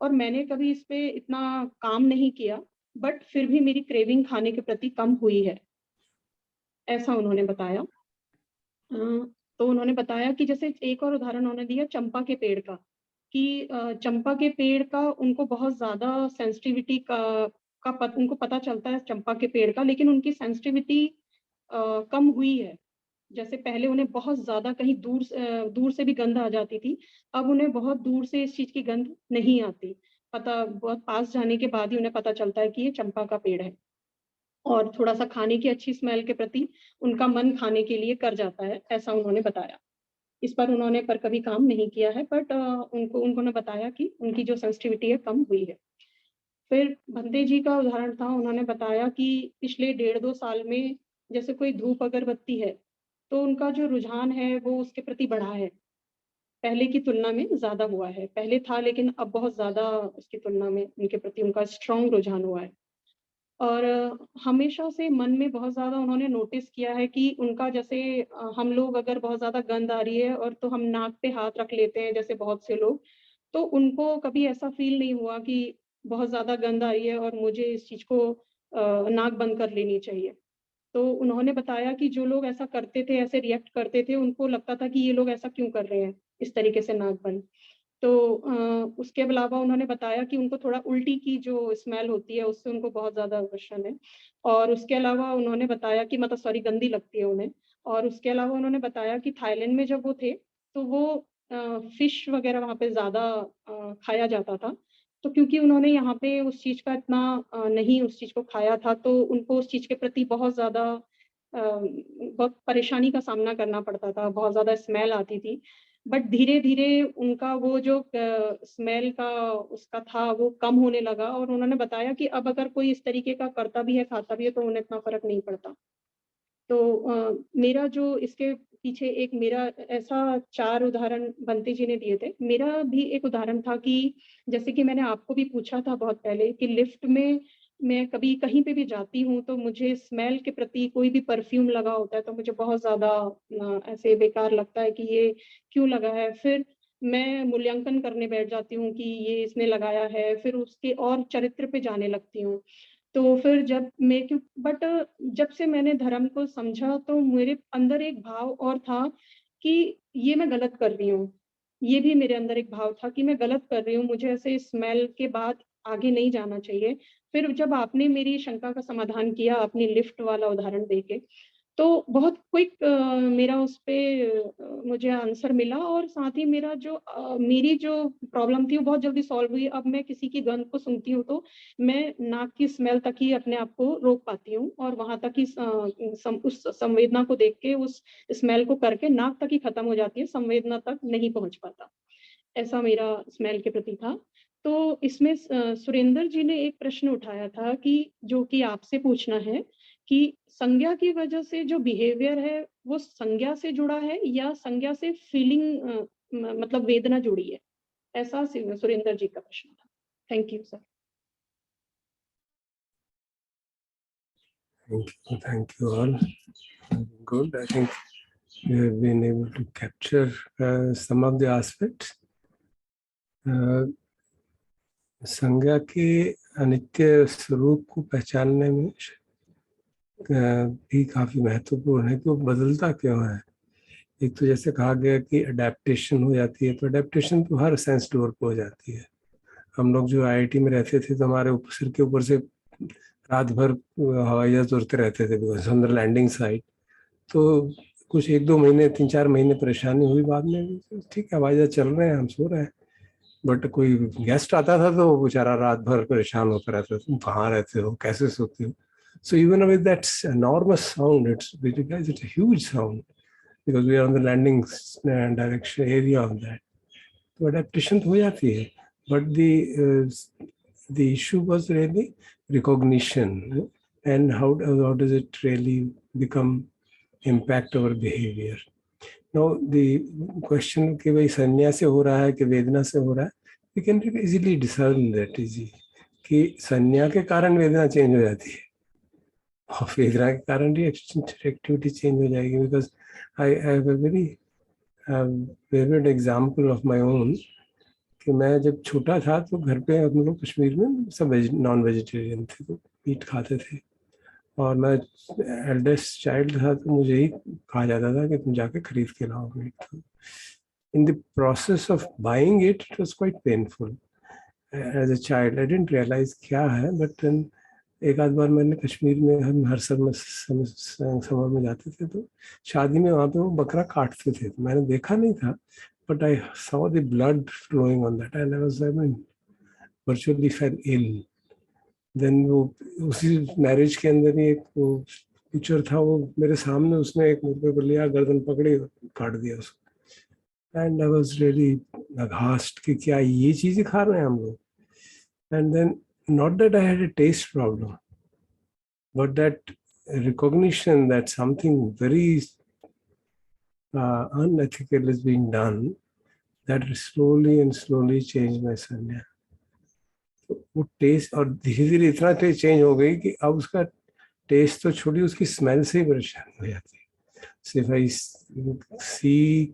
और मैंने कभी इस पे इतना काम नहीं किया, बट फिर भी मेरी क्रेविंग खाने के प्रति कम हुई है, ऐसा उन्होंने बताया। तो उन्होंने बताया कि जैसे एक और उदाहरण उन्होंने दिया चंपा के पेड़ का, कि चंपा के पेड़ का उनको बहुत ज़्यादा सेंसिटिविटी उनको पता चलता है चंपा के पेड़ का, लेकिन उनकी सेंसिटिविटी कम हुई है। जैसे पहले उन्हें बहुत ज़्यादा कहीं दूर से भी गंध आ जाती थी, अब उन्हें बहुत दूर से इस चीज़ की गंध नहीं आती। बहुत पास जाने के बाद ही उन्हें पता चलता है कि ये चंपा का पेड़ है। और थोड़ा-सा खाने की अच्छी स्मेल के प्रति उनका मन खाने के लिए कर जाता है, ऐसा उन्होंने बताया। इस पर उन्होंने कभी काम नहीं किया है, बट उन्होंने बताया कि उनकी जो सेंसिटिविटी है कम हुई है। फिर भंते जी का उदाहरण था, उन्होंने बताया कि पिछले 1.5-2 साल में जैसे कोई धूप अगरबत्ती है, तो उनका जो रुझान है वो उसके प्रति बढ़ा है। पहले की तुलना में ज़्यादा हुआ है। पहले था, लेकिन अब बहुत ज़्यादा उसकी तुलना में उनके प्रति उनका स्ट्रॉन्ग रुझान हुआ है। और हमेशा से मन में बहुत ज़्यादा उन्होंने नोटिस किया है कि उनका जैसे हम लोग अगर बहुत ज़्यादा गंध आ रही है और तो हम नाक पे हाथ रख लेते हैं, जैसे बहुत से लोग, तो उनको कभी ऐसा फ़ील नहीं हुआ कि बहुत ज़्यादा गंध आ रही है और मुझे इस चीज़ को नाक बंद कर लेनी चाहिए। तो उन्होंने बताया कि जो लोग ऐसा करते थे, ऐसे रिएक्ट करते थे, उनको लगता था कि ये लोग ऐसा क्यों कर रहे हैं, इस तरीके से नाक बंद। तो उसके अलावा उन्होंने बताया कि उनको थोड़ा उल्टी की जो स्मेल होती है, उससे उनको बहुत ज़्यादा अवर्शन है। और उसके अलावा उन्होंने बताया कि मतलब सॉरी गंदी लगती है उन्हें। और उसके अलावा उन्होंने बताया कि थाईलैंड में जब वो थे, तो वो फिश वगैरह वहाँ पे ज़्यादा खाया जाता था। तो क्योंकि उन्होंने यहाँ पे उस चीज़ का इतना नहीं उस चीज़ को खाया था, तो उनको उस चीज़ के प्रति बहुत ज़्यादा बहुत परेशानी का सामना करना पड़ता था, बहुत ज़्यादा स्मेल आती थी। बट धीरे-धीरे उनका वो जो स्मेल का उसका था वो कम होने लगा, और उन्होंने बताया कि अब अगर कोई इस तरीके का करता भी है, खाता भी है, तो उन्हें इतना फ़र्क नहीं पड़ता। तो मेरा जो इसके पीछे एक मेरा ऐसा 4 उदाहरण बंटी जी ने दिए थे। मेरा भी एक उदाहरण था कि जैसे कि मैंने आपको भी पूछा था बहुत पहले कि लिफ्ट में मैं कभी कहीं पे भी जाती हूँ, तो मुझे स्मेल के प्रति कोई भी परफ्यूम लगा होता है, तो मुझे बहुत ज़्यादा ऐसे बेकार लगता है कि ये क्यों लगा है। फिर मैं मूल्यांकन करने बैठ जाती हूँ कि ये इसने लगाया है, फिर उसके और चरित्र पे जाने लगती हूँ। तो फिर जब से मैंने धर्म को समझा, तो मेरे अंदर एक भाव और था कि ये मैं गलत कर रही हूँ। ये भी मेरे अंदर एक भाव था कि मैं गलत कर रही हूँ, मुझे ऐसे स्मेल के बाद आगे नहीं जाना चाहिए। फिर जब आपने मेरी शंका का समाधान किया अपनी लिफ्ट वाला उदाहरण देके, तो बहुत क्विक मेरा उस पे मुझे आंसर मिला, और साथ ही मेरा जो मेरी जो प्रॉब्लम थी वो बहुत जल्दी सॉल्व हुई। अब मैं किसी की गंध को सूंघती हूँ तो मैं नाक की स्मेल तक ही अपने आप को रोक पाती हूँ, और वहां तक ही उस संवेदना को देख के, उस स्मेल को करके नाक तक ही खत्म हो जाती है, संवेदना तक नहीं पहुंच पाता। ऐसा मेरा स्मेल के प्रति था। तो इसमें सुरेंद्र जी ने एक प्रश्न उठाया था कि जो कि आपसे पूछना है कि संज्ञा की वजह से जो बिहेवियर है वो संज्ञा से जुड़ा है या संज्ञा से फीलिंग मतलब वेदना जुड़ी है, ऐसा सुरेंद्र जी का प्रश्न था। Thank you sir. Thank you all. Good. I think we have been able to capture some of the aspects. संज्ञा के अनित्य स्वरूप को पहचानने में भी काफी महत्वपूर्ण है कि वो बदलता क्यों है। एक तो जैसे कहा गया कि अडेप्टेशन हो जाती है, तो अडेप्टेशन तो हर सेंस डोर पे हो जाती है। हम लोग जो आईआईटी में रहते थे तो हमारे सिर के ऊपर से रात भर हवाई जहाज उड़ते रहते थे ऑन द लैंडिंग साइट। तो कुछ 1-2 महीने 3-4 महीने परेशानी हुई, बाद में ठीक है हवाई जहाज चल रहे हैं, हम सो रहे हैं। बट कोई गेस्ट आता था तो बेचारा रात भर परेशान होता रहता था, तुम कहाँ रहते हो, कैसे सोते हो। So even with that enormous sound, it's a huge sound because we are on the landing direction area of that. So adaptation हो जाती है, but the issue was really recognition and how does it really become impact our behavior. Now the question कि भाई संज्ञा से हो रहा है कि वेदना से हो रहा है, we can easily discern that easy कि संज्ञा के कारण वेदना चेंज हो जाती है और वेदना के कारण एक्टिविटी चेंज हो जाएगी। Because I have a very vivid example of my own कि मैं जब छोटा था तो घर पे हम लोग कश्मीर में सब नॉन वेजिटेरियन थे, तो मीट खाते थे, और मैं एल्डेस्ट चाइल्ड था तो मुझे ही कहा जाता था कि तुम जाके खरीद के लाओ मीट। तो in the process of buying it was quite painful as a child. I didn't realise क्या है, बट एक आध बार मैंने कश्मीर में, हम हर समर में जाते थे तो शादी में वहाँ पे वो बकरा काटते थे, तो मैंने देखा नहीं था, but I saw the blood flowing on that and I was virtually fell ill. Then वो उसी मैरिज के अंदर ही एक वो टीचर था, वो मेरे सामने उसने एक मुर्गे को लिया, गर्दन पकड़ी और काट दिया उसको। And I was really aghast कि क्या ये चीजें खा रहे हैं हम लोग। And then not that I had a taste problem, but that recognition that something very unethical is being done, that slowly and slowly changed my sanya. तो वो टेस्ट और धीरे धीरे इतना टेस्ट चेंज हो गई कि अब उसका टेस्ट तो छोड़ी, उसकी स्मेल से ही परेशान हो जाती है। So if I see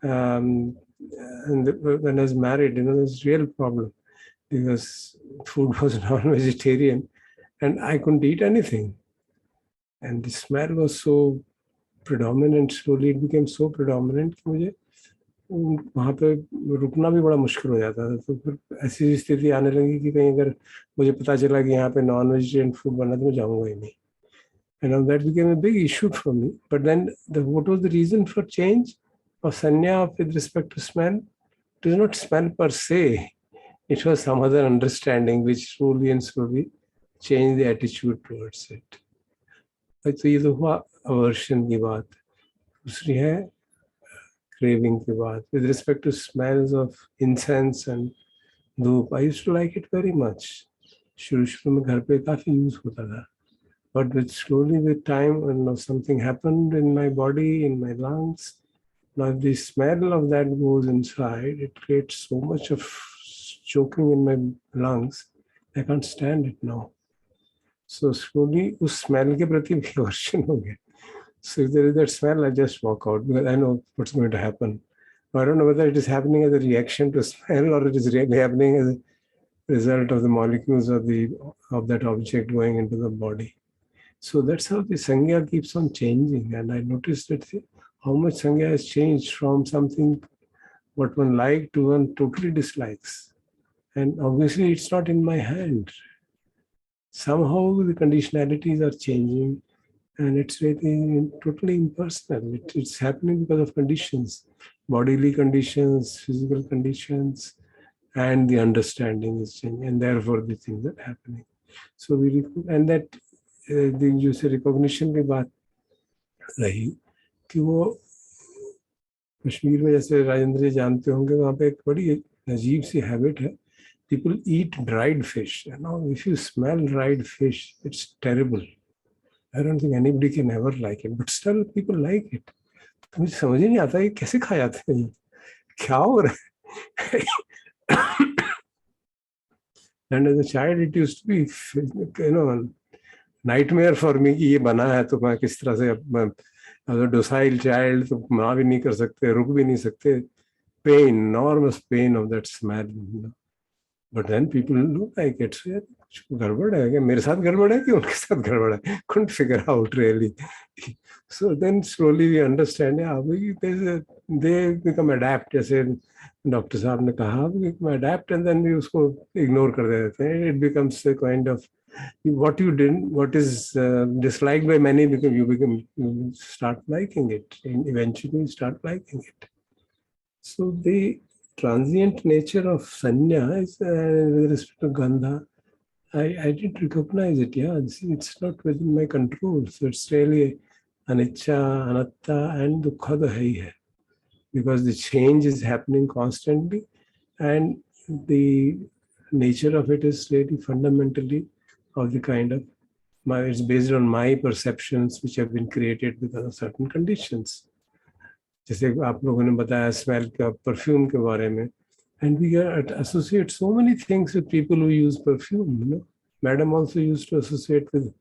and when I was married, there's a real problem. Because food was non-vegetarian and I couldn't eat anything. And the smell was so predominant, slowly it became so predominant कि मुझे वहाँ पे रुकना भी बड़ा मुश्किल हो जाता था। तो फिर ऐसी स्थिति आने लगी कि कहीं अगर मुझे पता चला कि यहाँ पे non-vegetarian food बना तो मैं जाऊँगा ही नहीं। And that became a big issue for me. But then what was the reason for change of sanya with respect to smell? It is not smell per se. It was some other understanding which slowly and slowly changed the attitude towards it. तो ये तो हुआ aversion की बात। दूसरी है craving की बात। With respect to smells of incense and धूप, I used to like it very much. शुरू में घर पे काफी यूज होता था, but slowly with time, when something happened in my body, in my lungs, now the smell of that goes inside. It creates so much of choking in my lungs, I can't stand it now. So slowly उस smell के प्रति भी aversion हो गया. So if there is that smell, I just walk out because I know what's going to happen. I don't know whether it is happening as a reaction to smell or it is really happening as a result of the molecules of that object going into the body. So that's how the sangya keeps on changing. And I noticed that how much sangya has changed from something what one liked to one totally dislikes. And obviously it's not in my hand. Somehow the conditionalities are changing. and it's really totally impersonal. It's happening because of conditions, bodily conditions, physical conditions, and the understanding is changing, and therefore the things are happening. So and that the जो recognition की बात रही कि वो कश्मीर में, जैसे राजेंद्र जी जानते होंगे, वहाँ पे एक बड़ी अजीब सी हैबिट है. People eat dried fish. Now, if you smell dried fish, it's terrible. I don't think anybody can ever like it, but still people like it. तो मुझे समझ ही नहीं आता ये कैसे खा जाते हैं, क्या हो रहा है. And as a child, it used to be, nightmare for me कि ये बना है तो मैं किस तरह से, as a docile child तो मना भी नहीं कर सकते, रुक भी नहीं सकते. Pain, enormous pain of that smell. But then people look like it. So, कुछ गड़बड़ है क्या, मेरे साथ गड़बड़ है कि उनके साथ गड़बड़ है. Couldn't figure out really. So then slowly we understand, they become adapt. जैसे डॉक्टर साहब ने कहा, adapt, and then we उसको ignore कर देते हैं. It becomes a kind of what is disliked by many, because you start liking it, and eventually you start liking it. So the transient nature of sanya is with respect to gandha. I didn't recognize it. Yeah, it's not within my control. So it's really anicca, anatta, and dukkha to hai, because the change is happening constantly, and the nature of it is really fundamentally of the kind of it's based on my perceptions which have been created because of certain conditions. जैसे आप लोगों ने बताया स्मेल का, परफ्यूम के बारे में, and we associate so many things with people who use perfume. Madam also used to associate with,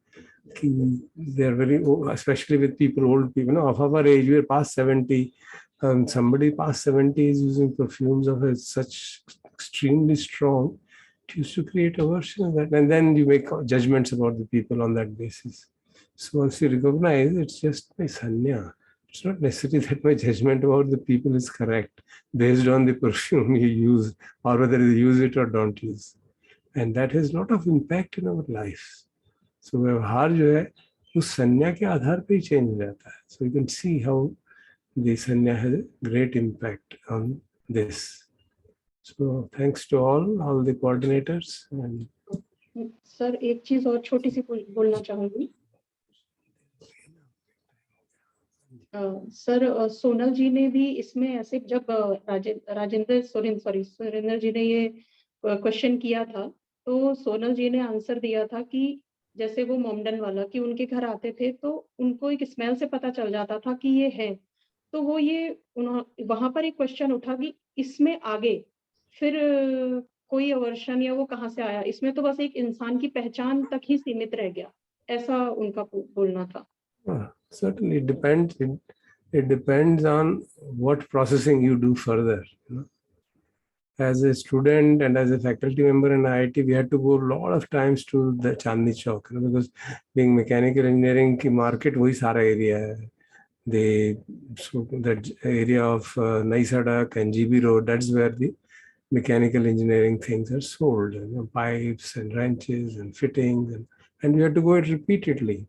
they are very, especially with people, old people, of our age, we are past 70. Somebody past 70 is using perfumes of such extremely strong. It used to create aversion of that, and then you make judgments about the people on that basis. So once you recognize, it's just my sanya. It's not necessarily that my judgment about the people is correct based on the perfume you use, or whether you use it or don't use. And that has a lot of impact in our life. So व्यवहार जो है उस संज्ञा के आधार पे ही चेंज हो जाता है. So you can see how the sanya has a great impact on this. So thanks to all the coordinators. And sir एक चीज और छोटी सी बोलना चाहूंगी. सर सोनल जी ने भी इसमें ऐसे, जब सुरेंद्र जी ने ये क्वेश्चन किया था, तो सोनल जी ने आंसर दिया था कि जैसे वो मोमडन वाला, कि उनके घर आते थे तो उनको एक स्मेल से पता चल जाता था कि ये है. तो वो ये वहां पर एक क्वेश्चन उठा कि इसमें आगे फिर कोई अवर्शन या वो कहाँ से आया, इसमें तो बस एक इंसान की पहचान तक ही सीमित रह गया, ऐसा उनका बोलना था. Certainly it depends on what processing you do further. As a student and as a faculty member in IIT, we had to go a lot of times to the Chandni Chowk, because being mechanical engineering ki market wahi sara area hai. That area of Nai Sadak and GB Road, that's where the mechanical engineering things are sold, pipes and wrenches and fittings, and we had to go it repeatedly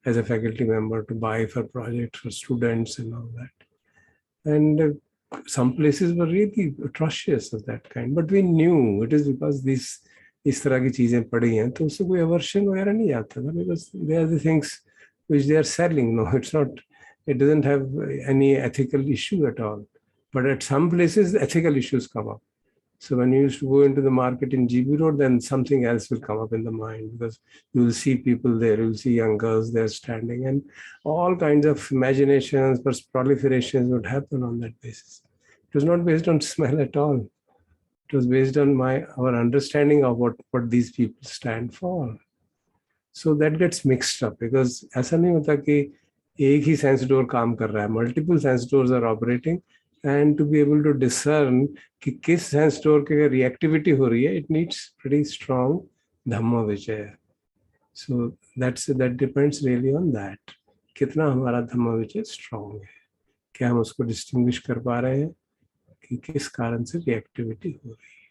as a faculty member to buy for projects for students and all that. And some places were really atrocious of that kind, but we knew it is because इस तरह की चीजें पड़ी हैं, तो उससे कोई aversion वगैरह नहीं आता था, because they are the things which they are selling. No, it's not. It doesn't have any ethical issue at all. But at some places, ethical issues come up. So when you used to go into the market in GB Road, then something else will come up in the mind, because you will see people there, you will see young girls there standing, and all kinds of imaginations, proliferations would happen on that basis. It was not based on smell at all. It was based on our understanding of what these people stand for. So that gets mixed up, because ऐसा नहीं होता कि एक ही sense door काम कर रहा है. Multiple sense doors are operating, and to be able to discern कि किस sense door के reactivity हो रही है, it needs pretty strong dhamma vichaya. So that depends really on that. कितना हमारा dhamma vichaya strong है, क्या हम उसको distinguish कर पा रहे हैं कि किस कारण से reactivity हो रही है.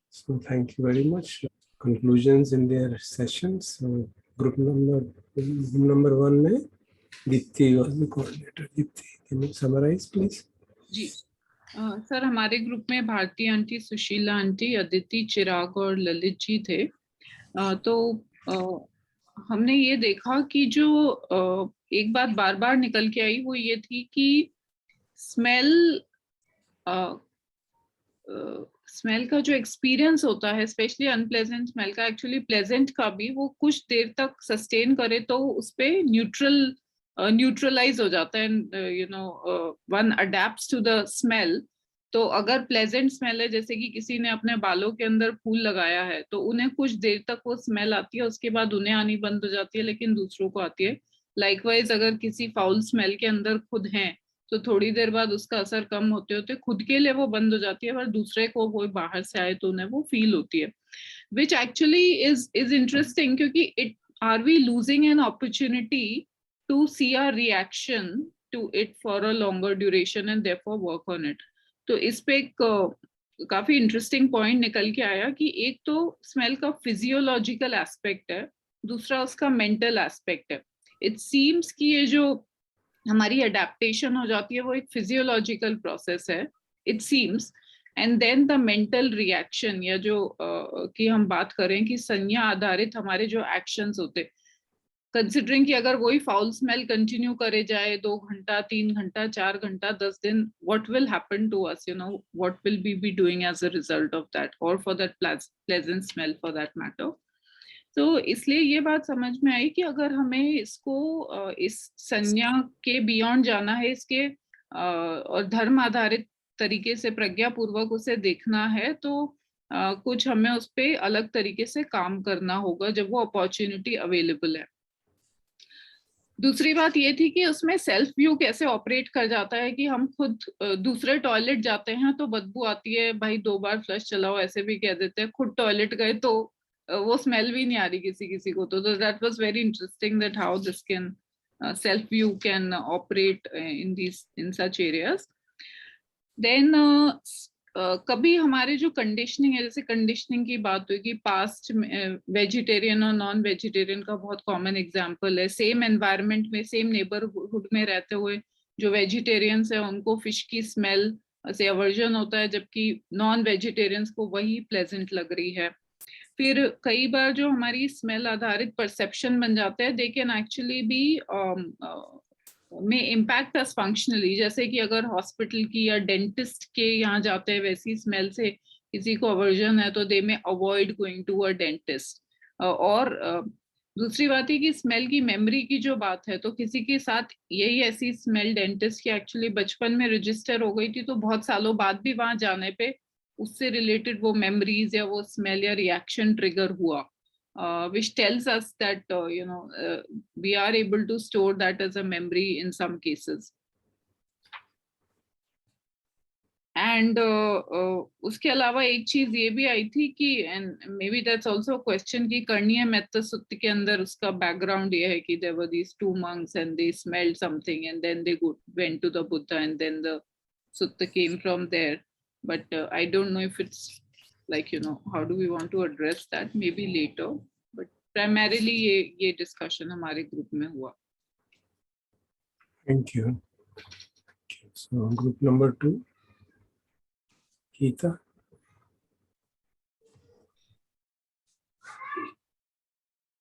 So thank you very much. Conclusions in their sessions. So group number 1 में Deepti was the coordinator. Deepti, can you summarize please? जी सर, हमारे ग्रुप में भारती आंटी, सुशीला आंटी, अदिति, चिराग और ललित जी थे। तो हमने ये देखा कि जो एक बात बार बार निकल के आई वो ये थी कि स्मेल का जो एक्सपीरियंस होता है, स्पेशली अनप्लेजेंट स्मेल का, एक्चुअली प्लेजेंट का भी, वो कुछ देर तक सस्टेन करे तो उस पे न्यूट्रलाइज हो जाता है, वन अडेप्ट्स टू द स्मेल। तो अगर प्लेजेंट स्मेल है, जैसे कि किसी ने अपने बालों के अंदर फूल लगाया है, तो उन्हें कुछ देर तक वो स्मेल आती है, उसके बाद उन्हें आनी बंद हो जाती है, लेकिन दूसरों को आती है। लाइकवाइज अगर किसी फाउल स्मेल के अंदर खुद हैं, तो थोड़ी देर बाद उसका असर कम होते होते खुद के लिए वो बंद हो जाती है, पर दूसरे को वो बाहर से आए तो उन्हें वो फील होती है, विच एक्चुअली इज इंटरेस्टिंग, क्योंकि are we losing an opportunity to see our reaction to it for a longer duration and therefore work on it. तो इस पे एक काफी इंटरेस्टिंग पॉइंट निकल के आया कि एक तो स्मेल का फिजियोलॉजिकल एस्पेक्ट है, दूसरा उसका मेंटल एस्पेक्ट है। इट सीम्स कि ये जो हमारी अडेप्टेशन हो जाती है वो एक फिजियोलॉजिकल प्रोसेस है, it seems, and then the mental reaction, या जो कि हम बात करें कि संज्ञा आधारित हमारे जो एक्शंस होते, कंसिडरिंग कि अगर वही फाउल स्मेल कंटिन्यू करे जाए 2 घंटा, 3 घंटा, 4 घंटा, 10 दिन, what will happen to us, what will we be doing as a result of that, और for that pleasant smell for that matter. तो इसलिए ये बात समझ में आई कि अगर हमें इसको इस संज्ञा के बियॉन्ड जाना है, इसके और धर्म आधारित तरीके से प्रज्ञापूर्वक उसे देखना है, तो कुछ हमें उस पर अलग तरीके से काम करना होगा जब वो अपॉर्चुनिटी अवेलेबल है। दूसरी बात ये थी कि उसमें सेल्फ व्यू कैसे ऑपरेट कर जाता है कि हम खुद दूसरे टॉयलेट जाते हैं तो बदबू आती है, भाई 2 बार फ्लश चलाओ, ऐसे भी कह देते हैं, खुद टॉयलेट गए तो वो स्मेल भी नहीं आ रही किसी को। तो that was very interesting that how this can self view can operate in such areas. Then कभी हमारे जो कंडीशनिंग है, जैसे कंडीशनिंग की बात हुई कि पास्ट वेजिटेरियन और नॉन वेजिटेरियन का बहुत कॉमन एग्जांपल है, सेम एनवायरनमेंट में, सेम नेबरहुड में रहते हुए जो वेजिटेरियंस है उनको फिश की स्मेल से अवर्जन होता है, जबकि नॉन वेजिटेरियंस को वही प्लेजेंट लग रही है। फिर कई बार जो हमारी स्मेल आधारित परसेप्शन बन जाते हैं, दे कैन एक्चुअली बी में इम्पैक्ट अस फंक्शनली, जैसे कि अगर हॉस्पिटल की या डेंटिस्ट के यहाँ जाते हैं, वैसी स्मेल से किसी को अवर्जन है तो they may avoid going to a dentist. और दूसरी बात है कि स्मेल की मेमोरी की जो बात है, तो किसी के साथ यही ऐसी स्मेल डेंटिस्ट की एक्चुअली बचपन में रजिस्टर हो गई थी, तो बहुत सालों बाद भी वहां जाने पे उससे रिलेटेड वो मेमोरीज या वो स्मेल या रिएक्शन ट्रिगर हुआ, which tells us that we are able to store that as a memory in some cases. And उसके अलावा एक चीज ये भी आई थी कि, and maybe that's also a question, कि कर्णीय मेत्त सुत्त के अंदर उसका बैकग्राउंड ये है कि there were these 2 monks and they smelled something and then they went to the Buddha and then the sutta came from there. But I don't know if it's like, how do we want to address that, maybe later, but primarily ये discussion हमारे group में हुआ। Thank you. So group number 2, Geeta.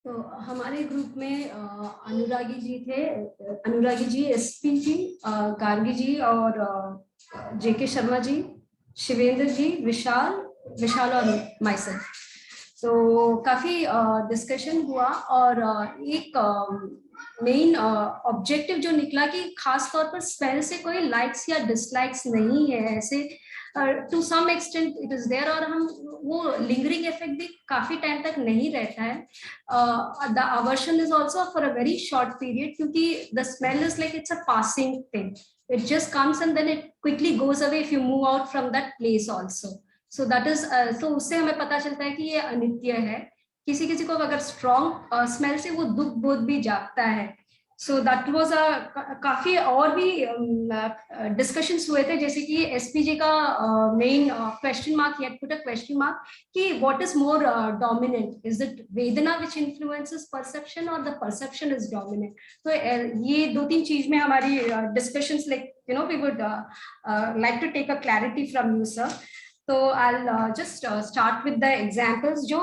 तो हमारे ग्रुप में अनुरागी जी थे, अनुरागी जी, एसपी जी, गार्गी जी और जेके शर्मा जी, शिवेंद्र जी, विशाल और माई सेल्फ। तो काफी डिस्कशन हुआ और एक मेन ऑब्जेक्टिव जो निकला कि खास तौर पर स्मेल से कोई लाइक्स या डिसलाइक्स नहीं है, ऐसे to some extent it is there, और हम वो लिंगरिंग इफेक्ट भी काफी टाइम तक नहीं रहता है। The aversion is also for a very short period, क्योंकि the smell is like it's a passing thing, it just comes and then it quickly goes away if you move out from that place also. So that is तो उससे हमें पता चलता है कि ये अनित्य है। किसी को अगर स्ट्रॉन्ग स्मेल से वो दुख बोध भी जागता है, सो दैट वाज काफी और भी डिस्कशंस हुए थे, जैसे कि एसपीजी का main question mark, he put a question mark कि what is more dominant, is it वेदना व्हिच इन्फ्लुएंसेस परसेप्शन और द परसेप्शन इज डोमिनेंट। तो ये 2-3 चीज में हमारी discussions, like you know we would like to take a clarity from you sir. तो I'll just start with the examples जो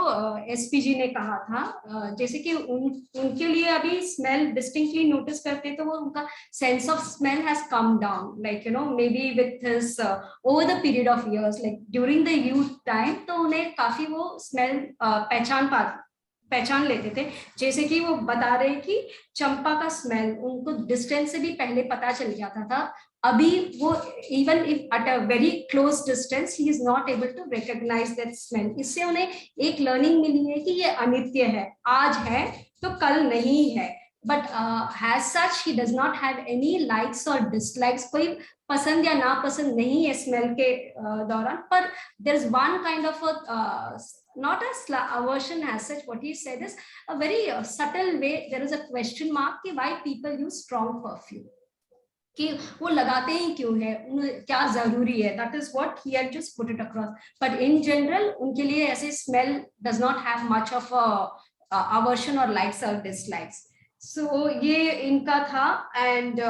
एसपीजी ने कहा था। जैसे कि उनके लिए अभी स्मेल डिस्टिंक्टली नोटिस करते हैं, तो वो उनका sense of smell has come down, like you no may be with his over the period of years, like during the youth time, तो उन्हें काफी वो स्मेल पहचान लेते थे। जैसे कि वो बता रहे कि चंपा का स्मेल उनको डिस्टेंस से भी पहले पता चल जाता था, अभी वो even if at a very close distance he is not able to recognise that smell. इससे उन्हें एक लर्निंग मिली है कि ये अनित्य है, आज है तो कल नहीं है, but has such he does not have any likes और डिसलाइक्स, कोई पसंद या नापसंद नहीं है स्मेल के दौरान। पर there is one kind of not a aversion as such, what he said is a very subtle way, there is a question mark कि why people use strong perfume, कि वो लगाते ही क्यों है, क्या जरूरी है, that is what he had just put it across. But in general उनके लिए ऐसे smell does not have much of a aversion or likes or dislikes. So ये इनका था। and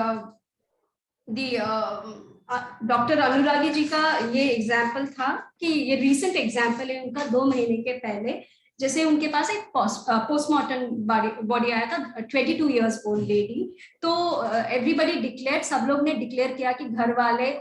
डॉक्टर अनुरागी जी का ये एग्जाम्पल था कि ये रीसेंट एग्जाम्पल है उनका, 2 महीने के पहले, जैसे उनके पास एक पोस्टमार्टम बॉडी आया था, 22 इयर्स ओल्ड लेडी। तो एवरीबडी डिक्लेयर, सब लोग ने डिक्लेयर किया कि घर वाले,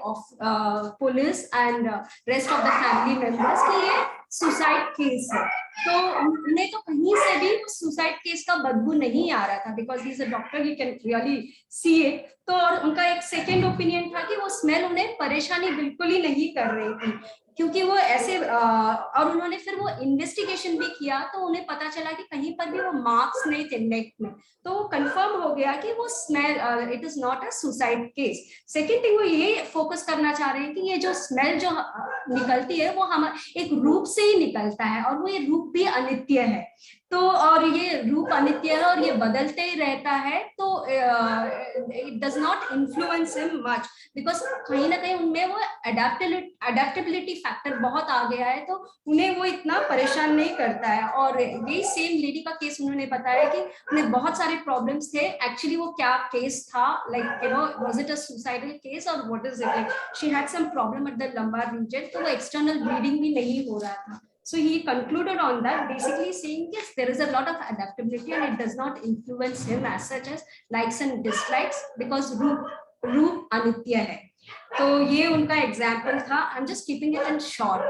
police and rest of the family members कि ये सुसाइड केस है। तो उन्हें तो कहीं से भी सुसाइड केस का बदबू नहीं आ रहा था, because he is a doctor, he can really see it. तो और उनका एक सेकेंड ओपिनियन था कि वो स्मेल उन्हें परेशानी बिल्कुल ही नहीं कर रही थी, क्योंकि वो ऐसे और उन्होंने फिर वो इन्वेस्टिगेशन भी किया, तो उन्हें पता चला कि कहीं पर भी वो मार्क्स नहीं थे नेक में, तो वो कंफर्म हो गया कि वो smell, it is not a suicide case. Second thing, वो ये फोकस करना चाह रहे हैं कि ये जो स्मेल जो निकलती है वो हम एक रूप से ही निकलता है, और वो ये रूप भी अनित्य है। तो और ये रूप अनित्य है और ये बदलते ही रहता है, तो it does not influence him much, because कहीं ना कहीं उनमें वो अडेप्टेबिलिटी फैक्टर बहुत आ गया है, तो उन्हें वो इतना परेशान नहीं करता है। और यही सेम लेडी का केस उन्होंने बताया कि उन्हें बहुत सारे प्रॉब्लम्स थे। एक्चुअली वो क्या केस था, like you know was it a suicidal case और what is it, like she had some problem at the lumbar region, तो वो एक्सटर्नल ब्लीडिंग भी नहीं हो रहा था। So he concluded on that, basically saying yes, there is a lot of adaptability and it does not influence him as such as likes and dislikes, because रूप अनित्य है। तो ये उनका एग्जाम्पल था। I am just keeping it in short.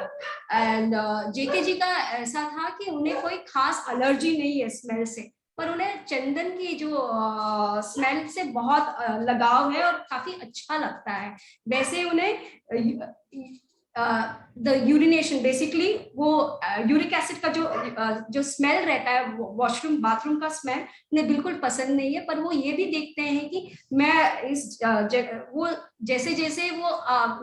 And JK ji का ऐसा था कि उन्हें कोई खास एलर्जी नहीं है स्मेल से, पर उन्हें चंदन की जो स्मेल से बहुत लगाव है और काफी अच्छा लगता है। वैसे उन्हें द यूरिनेशन, बेसिकली वो यूरिक एसिड का जो स्मेल रहता है, वॉशरूम बाथरूम का स्मेल उन्हें बिल्कुल पसंद नहीं है। पर वो ये भी देखते हैं कि मैं इस वो जैसे जैसे वो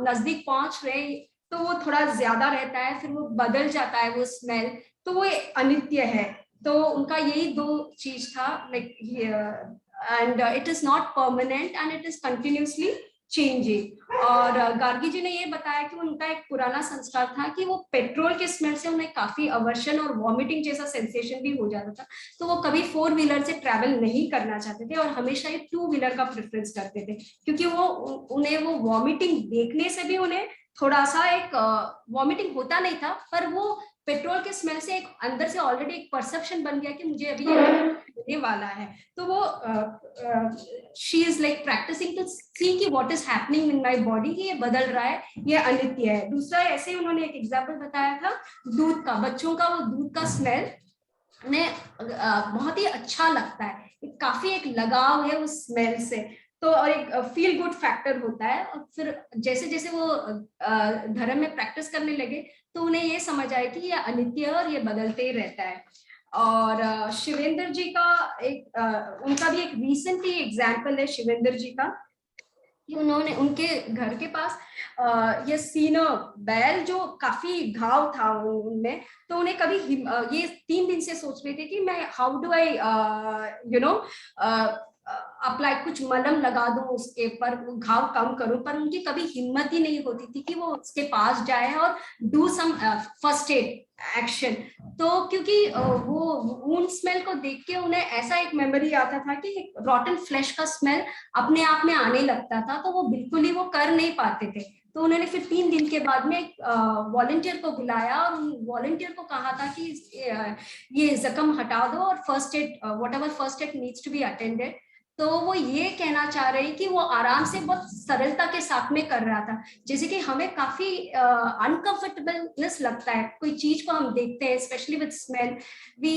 नजदीक पहुंच रहे तो वो थोड़ा ज्यादा रहता है, फिर वो बदल जाता है वो स्मेल, तो वो अनित्य है। तो उनका यही 2 चीज था, like and it is not permanent and it is continuously changing. और गार्गी जी ने ये बताया कि उनका एक पुराना संस्कार था कि वो पेट्रोल के स्मेल से उन्हें काफी अवर्शन और वॉमिटिंग जैसा सेंसेशन भी हो जाता था, तो वो कभी 4 व्हीलर से ट्रैवल नहीं करना चाहते थे और हमेशा ये 2 व्हीलर का प्रेफरेंस करते थे, क्योंकि वो उन्हें वो वॉमिटिंग देखने से भी उन्हें थोड़ा सा एक वॉमिटिंग होता नहीं था, पर वो पेट्रोल के स्मेल से एक अंदर से ऑलरेडी एक परसेप्शन बन गया कि मुझे अभी ये होने वाला है। तो वो she is like practising to see कि what is happening in my body, कि ये बदल रहा है, ये अनित्य है। दूसरा ऐसे उन्होंने एक एग्जांपल बताया था दूध का, बच्चों का वो दूध का स्मेल उन्हें बहुत ही अच्छा लगता है, काफी एक लगाव है उस स्मेल से, तो और एक फील गुड फैक्टर होता है। और फिर जैसे जैसे वो धर्म में प्रैक्टिस करने लगे तो उन्हें ये समझ आया कि ये अनित्य है और ये बदलते ही रहता है। और शिवेंद्र जी का एक उनका भी एक रिसेंटली एग्जाम्पल है शिवेंद्र जी का, कि उन्होंने उनके घर के पास ये सीनो बैल जो काफी घाव था उनमें, तो उन्हें कभी ये 3 दिन से सोच रहे थे कि मैं how do I you know apply, कुछ मलम लगा दूं उसके पर, घाव कम करूं, पर उनकी कभी हिम्मत ही नहीं होती थी कि वो उसके पास जाए और do some first aid action. तो क्योंकि वो वुंड स्मेल को देख के उन्हें ऐसा एक मेमोरी आता था कि रॉटन फ्लेश का स्मेल अपने आप में आने लगता था, तो वो बिल्कुल ही वो कर नहीं पाते थे। तो उन्होंने फिर 3 दिन के बाद में एक वॉलंटियर को बुलाया और वॉलंटियर को कहा था कि ये जख्म हटा दो और first aid, whatever first aid needs to be attended. तो वो ये कहना चाह रहे हैं कि वो आराम से बहुत सरलता के साथ में कर रहा था। जैसे कि हमें काफी अनकंफर्टेबलनेस लगता है कोई चीज को हम देखते हैं, specially with smell, we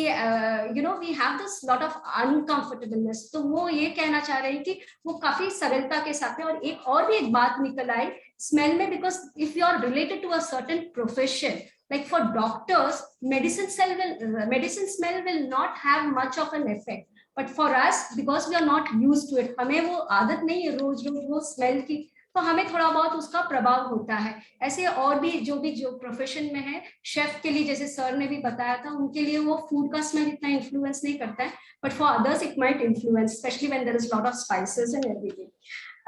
we have this lot of uncomfortableness. तो वो ये कहना चाह रहे हैं कि वो काफी सरलता के साथ में। और भी एक बात निकल आई स्मेल में, because if you are related to a certain profession, like for doctors, medicine smell will not have much of an effect, but for us, because we are not used to it, हमें वो आदत नहीं है रोज रोज वो स्मेल की, तो हमें थोड़ा बहुत उसका प्रभाव होता है। ऐसे और भी जो प्रोफेशन में है, शेफ के लिए जैसे सर ने भी बताया था, उनके लिए वो फूड का स्मेल इतना इन्फ्लुएंस नहीं करता है, but for others it might influence, especially when there is lot of spices and everything.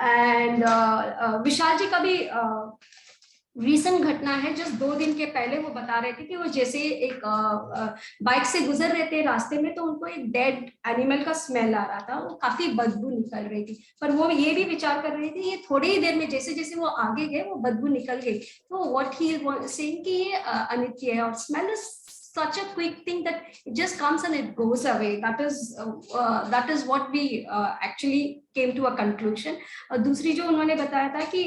And Vishal ji का भी रीसेंट घटना है, जस्ट 2 दिन के पहले वो बता रहे थे कि वो जैसे एक बाइक से गुजर रहे थे रास्ते में, तो उनको एक डेड एनिमल का स्मेल आ रहा था, वो काफी बदबू निकल रही थी, पर वो ये भी विचार कर रहे थे ये थोड़ी ही देर में जैसे जैसे वो आगे गए वो बदबू निकल गई। तो व्हाट ही सेइंग कि ये अनित्य है, और smell is such a quick thing that it just comes and it goes away. That is what we actually came to a conclusion. और दूसरी जो उन्होंने बताया था कि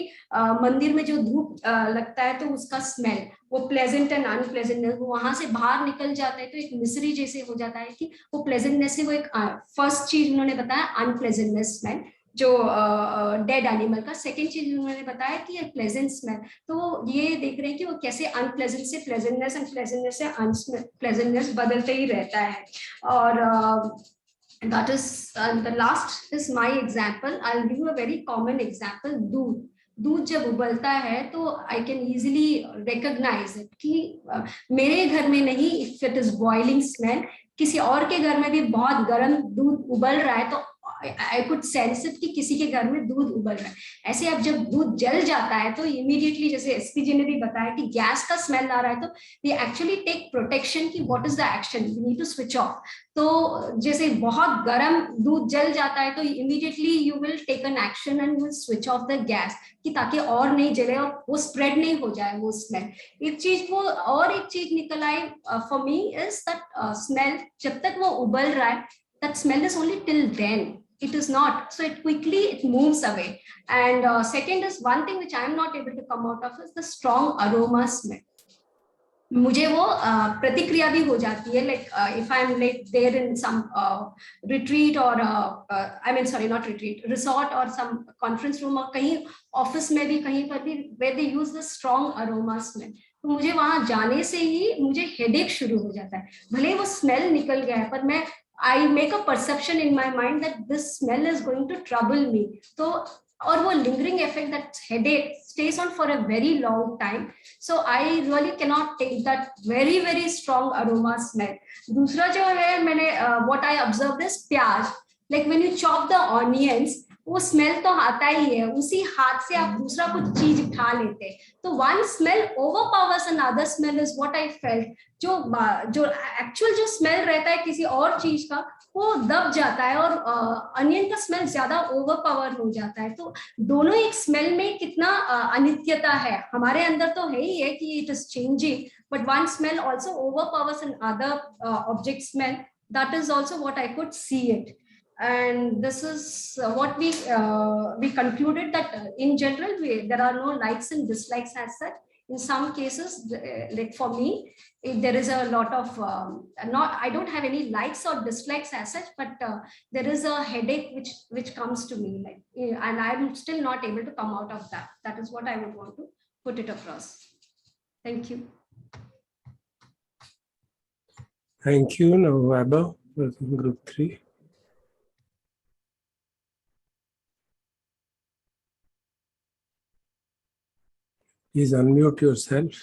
मंदिर में जो धूप लगता है तो उसका स्मेल, वो प्लेजेंट एंड अनप्लेजेंटनेस, वो वहां से बाहर निकल जाता है तो एक मिसरी जैसे हो जाता है कि वो प्लेजेंटनेस से वो एक फर्स्ट चीज उन्होंने बताया अनप्लेजेंटनेस स्मेल जो डेड एनिमल का। सेकेंड चीज उन्होंने बताया कि प्लेजेंट स्मेल, तो ये देख रहे हैं कि वो कैसे अनप्लेजेंट से प्लेजेंटनेस एंड प्लेजेंटनेस से अनप्लेजेंटनेस बदलते ही रहता है। और that is the last is my example. I'll give you a very common example. दूध जब उबलता है तो I can easily recognise it कि मेरे घर में नहीं, if it is boiling smell, किसी और के घर में भी बहुत गर्म दूध उबल रहा है तो आई कुड सेंस इट कि किसी के घर में दूध उबल रहा है। ऐसे अब जब दूध जल जाता है तो इमीडिएटली, जैसे एसपी जी ने भी बताया कि गैस का स्मेल आ रहा है, तो दे एक्चुअली टेक प्रोटेक्शन कि what is the action, you need to switch off. तो जैसे बहुत गर्म दूध जल जाता है तो immediately you will take an action and will switch off the gas कि ताकि और नहीं जले और वो स्प्रेड नहीं हो जाए वो स्मेल। एक चीज वो और एक चीज निकल आई for me is that smell जब तक वो उबल रहा है, that smell is only till then, it is not, so it quickly it moves away. And second is one thing which I am not able to come out of is the strong aroma smell. मुझे वो प्रतिक्रिया भी हो जाती है, like if I am like there in some retreat और I mean sorry not retreat, resort और सम कॉन्फ्रेंस रूम और कहीं ऑफिस में भी कहीं पर भी where they use the strong aroma smell, तो मुझे वहां जाने से ही मुझे हेडेक शुरू हो जाता है। भले वो स्मेल निकल गया है पर मैं I make a perception in my mind that this smell is going to trouble me. So, और वो lingering effect, that headache stays on for a very long time. So I really cannot take that very very strong aroma smell. दूसरा जो है मैंने what I observed is प्याज, like when you chop the onions, वो स्मेल तो आता ही है, उसी हाथ से आप दूसरा कुछ चीज उठा लेते हैं, तो one smell overpowers another smell is what I felt. जो एक्चुअल जो स्मेल रहता है किसी और चीज का वो दब जाता है और अनियन का स्मेल ज्यादा ओवरपावर हो जाता है। तो दोनों एक स्मेल में कितना अनित्यता है हमारे अंदर तो है ही है कि it is changing, but one smell also overpowers another object smell, that is also what I could see it. And this is what we concluded that in general there are no likes and dislikes as such. In some cases, like for me, there is a lot of I don't have any likes or dislikes as such, but there is a headache which comes to me, like, and I'm still not able to come out of that. That is what I would want to put it across. Thank you. Thank you. Now, Abba, Group 3. Please unmute yourself.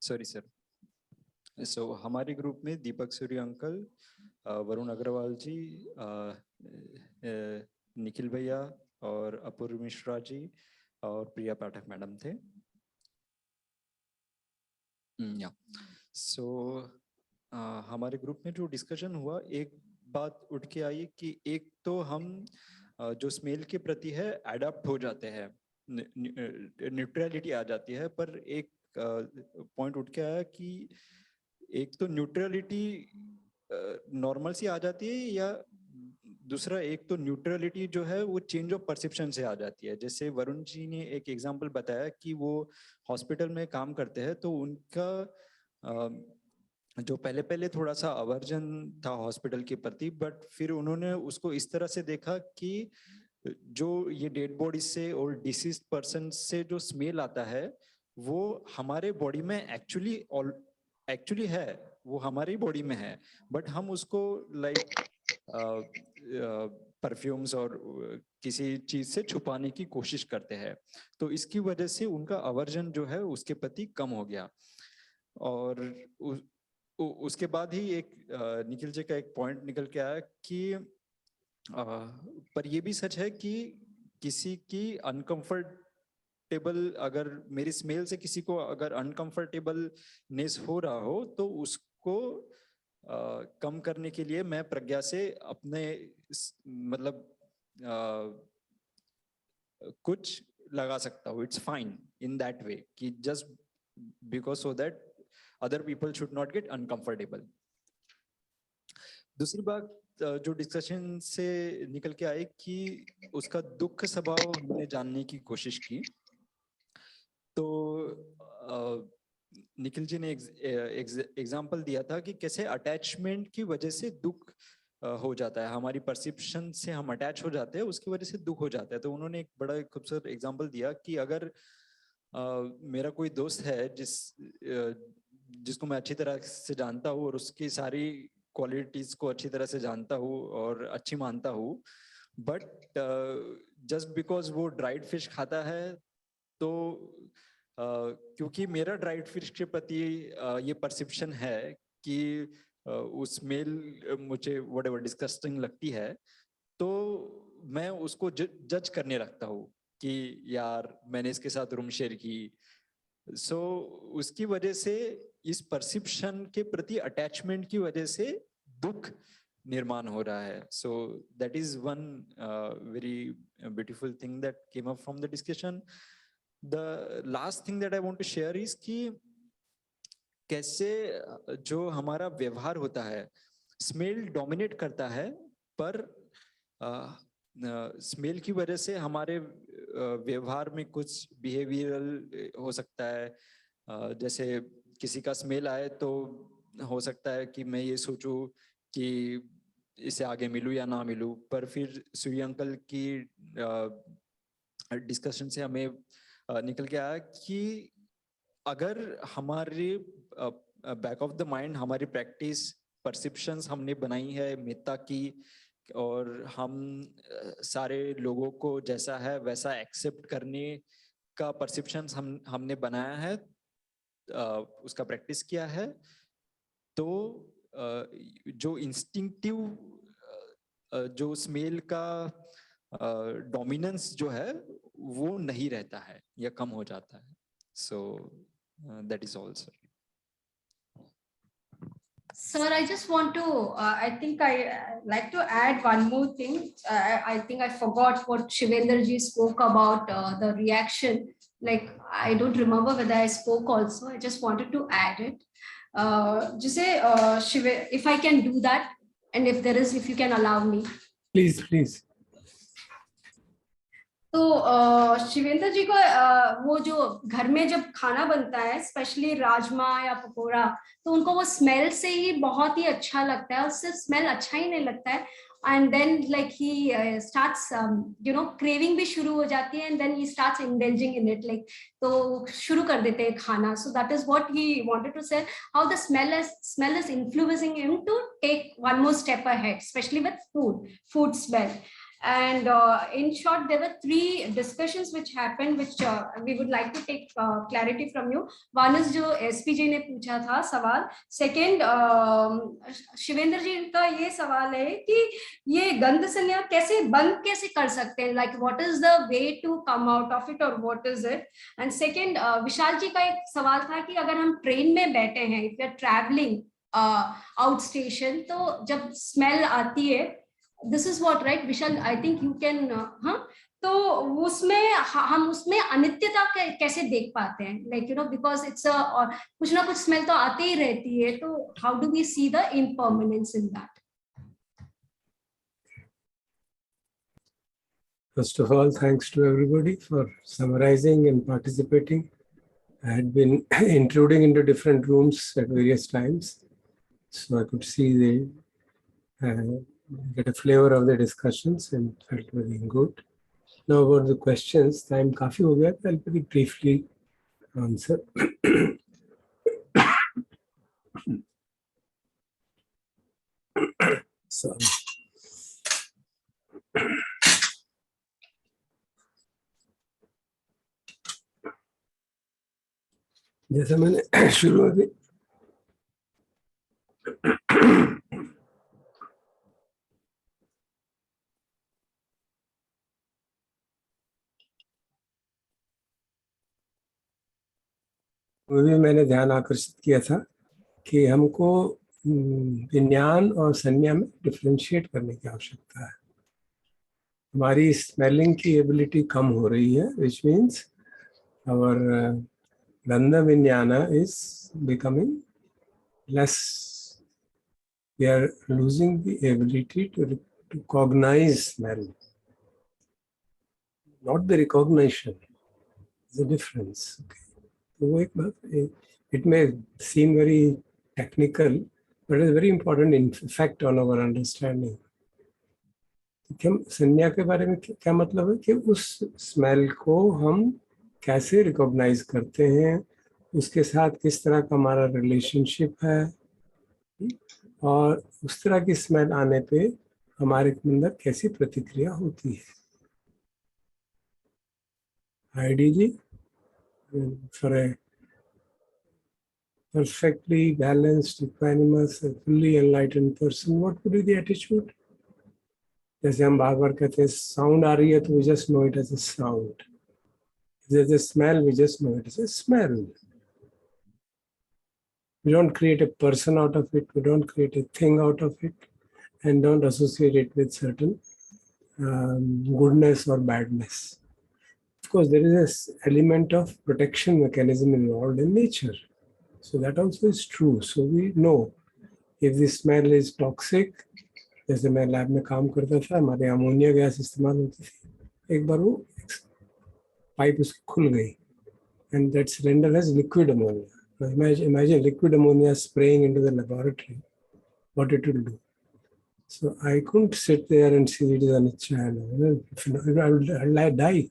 Sorry sir. So हमारे ग्रुप में दीपक सूर्य अंकल, वरुण अग्रवाल जी, निखिल भैया और अपूर्व मिश्रा जी और प्रिया पाठक मैडम थे। या सो हमारे ग्रुप में जो डिस्कशन हुआ, एक बात उठ के आई कि एक तो हम जो स्मेल के प्रति है अडॉप्ट हो जाते हैं, न्यूट्रलिटी आ जाती है, पर एक पॉइंट उठ के आया कि एक तो न्यूट्रलिटी नॉर्मल सी आ जाती है, या दूसरा एक तो न्यूट्रलिटी जो है वो चेंज ऑफ परसेप्शन से आ जाती है। जैसे वरुण जी ने एक एग्जांपल बताया कि वो हॉस्पिटल में काम करते हैं, तो उनका जो पहले थोड़ा सा अवर्जन था हॉस्पिटल के प्रति, बट फिर उन्होंने उसको इस तरह से देखा कि जो ये डेड बॉडी से और डिसीज्ड पर्सन से जो स्मेल आता है वो हमारे बॉडी में एक्चुअली है, वो हमारी बॉडी में है, बट हम उसको लाइक परफ्यूम्स और किसी चीज से छुपाने की कोशिश करते हैं। तो इसकी वजह से उनका अवर्जन जो है उसके प्रति कम हो गया। और उसके बाद ही एक निखिल जी का एक पॉइंट निकल के आया कि पर ये भी सच है कि किसी की अनकंफर्टेबल, अगर मेरी स्मेल से किसी को अगर अनकंफर्टेबलनेस हो रहा हो तो उसको कम करने के लिए मैं प्रज्ञा से अपने मतलब कुछ लगा सकता हूँ। It's fine in that way कि just because so that other people should not get uncomfortable. दूसरी बात जो डिस्कशन से निकल के आई कि उसका दुख स्वभाव हमने जानने की कोशिश की। तो निखिल जी ने एग्जाम्पल दिया था कि कैसे अटैचमेंट की वजह से दुख हो जाता है, हमारी परसेप्शन से हम अटैच हो जाते हैं, उसकी वजह से दुख हो जाता है। तो उन्होंने एक बड़ा खूबसूरत एग्जाम्पल दिया कि अगर मेरा कोई दोस्त है जिसको मैं अच्छी तरह से जानता हूँ और उसकी सारी क्वालिटीज को अच्छी तरह से जानता हूँ और अच्छी मानता हूँ, बट जस्ट बिकॉज वो ड्राइड फिश खाता है तो क्योंकि मेरा ड्राइड फिश के प्रति ये परसेप्शन है कि उस स्मेल मुझे व्हाटएवर डिस्गस्टिंग लगती है, तो मैं उसको जज करने लगता हूँ कि यार मैंने इसके साथ रूम शेयर की। सो उसकी वजह से इस परसेप्शन के प्रति अटैचमेंट की वजह से दुख निर्माण हो रहा है। So that is one very beautiful thing that came up from the discussion. The last thing that I want to share is कि कैसे जो हमारा व्यवहार होता है स्मेल डोमिनेट करता है, पर स्मेल की वजह से हमारे व्यवहार में कुछ बिहेवियरल हो सकता है। जैसे किसी का स्मेल आए तो हो सकता है कि मैं ये सोचूं कि इससे आगे मिलूं या ना मिलूं, पर फिर सुई अंकल की डिस्कशन से हमें निकल के आया कि अगर हमारे बैक ऑफ द माइंड हमारी प्रैक्टिस परसेप्शंस हमने बनाई है मित्रता की, और हम सारे लोगों को जैसा है वैसा एक्सेप्ट करने का परसेप्शंस हमने बनाया है, उसका प्रैक्टिस किया है, तो जो इंस्टिंक्टिव जो स्मेल का डोमिनेंस जो है वो नहीं रहता है या कम हो जाता है। So that is all sir. Sir, I just want to, I think I like to add one more thing. I think I forgot what Shivendra ji spoke about the reaction. Like, I don't remember whether I spoke also. I just wanted to add it. If I can do that, and if you can allow me. Please. तो शिवेंद्र जी को वो जो घर में जब खाना बनता है स्पेशली राजमा या पकोड़ा, तो उनको वो स्मेल से ही बहुत ही अच्छा लगता है, उससे स्मेल अच्छा ही नहीं लगता है। And then like he starts craving भी शुरू हो जाती है, and then he starts indulging in it, like तो शुरू कर देते हैं खाना। So that is what he wanted to say, how the smell is influencing him to take one more step ahead, especially with food smell. And in short, there were 3 discussions which happened, which we would like to take clarity from you. One is जो SPJ ने पूछा था सवाल. Second, शिवेंद्र जी का ये सवाल है कि ये गंध संज्ञा कैसे बंद कैसे कर सकते हैं, like what is the way to come out of it or what is it. And second, विशाल जी का एक सवाल था कि अगर हम ट्रेन में बैठे हैं, if we are traveling out station, तो जब स्मेल आती है, this is what, right Vishal, I think you can, हाँ, तो उसमें हम उसमें अनित्यता कैसे देख पाते हैं, like you no, because it's कुछ ना कुछ स्मेल तो आती ही रहती है, तो how do we see the impermanence in that? First of all, thanks to everybody for summarizing and participating. I had been intruding into different rooms at various times, so I could see get a flavor of the discussions and felt very good. Now about the questions, time काफी हो गया, I'll very briefly answer. Sorry. जैसे मैंने शुरू में मैंने ध्यान आकर्षित किया था कि हमको विज्ञान और संज्ञा में डिफरेंशिएट करने की आवश्यकता है. हमारी स्मेलिंग की एबिलिटी कम हो रही है, which means our Gandha Vijnana is becoming less. We are losing the ability to cognize smell. Not the recognition. There's a difference. Okay. It may seem very technical, but it's very important effect on our understanding. संज्ञा के बारे में क्या मतलब है कि उस स्मेल को हम कैसे रिकॉग्नाइज करते हैं, उसके साथ किस तरह का हमारा रिलेशनशिप है, और उस तरह की स्मेल आने पे हमारे अंदर कैसी प्रतिक्रिया होती है. आईडी जी, for a perfectly balanced, equanimous, fully enlightened person, what would be the attitude? जैसे हम बार बार कहते हैं साउंड आ रही है तो we just know it as a sound. If there's a smell, we just know it as a smell. We don't create a person out of it, we don't create a thing out of it, and don't associate it with certain goodness or badness. Of course, there is an element of protection mechanism involved in nature. So that also is true. So we know if the smell is toxic. जैसे मैं लैब में काम करता था, हमारे अमोनिया गैस इस्तेमाल होती थी, एक बार वो पाइप उसकी खुल गई, and that cylinder has liquid ammonia. Now imagine liquid ammonia spraying into the laboratory, what it will do. So I couldn't sit there and see it is anicca. I'll die.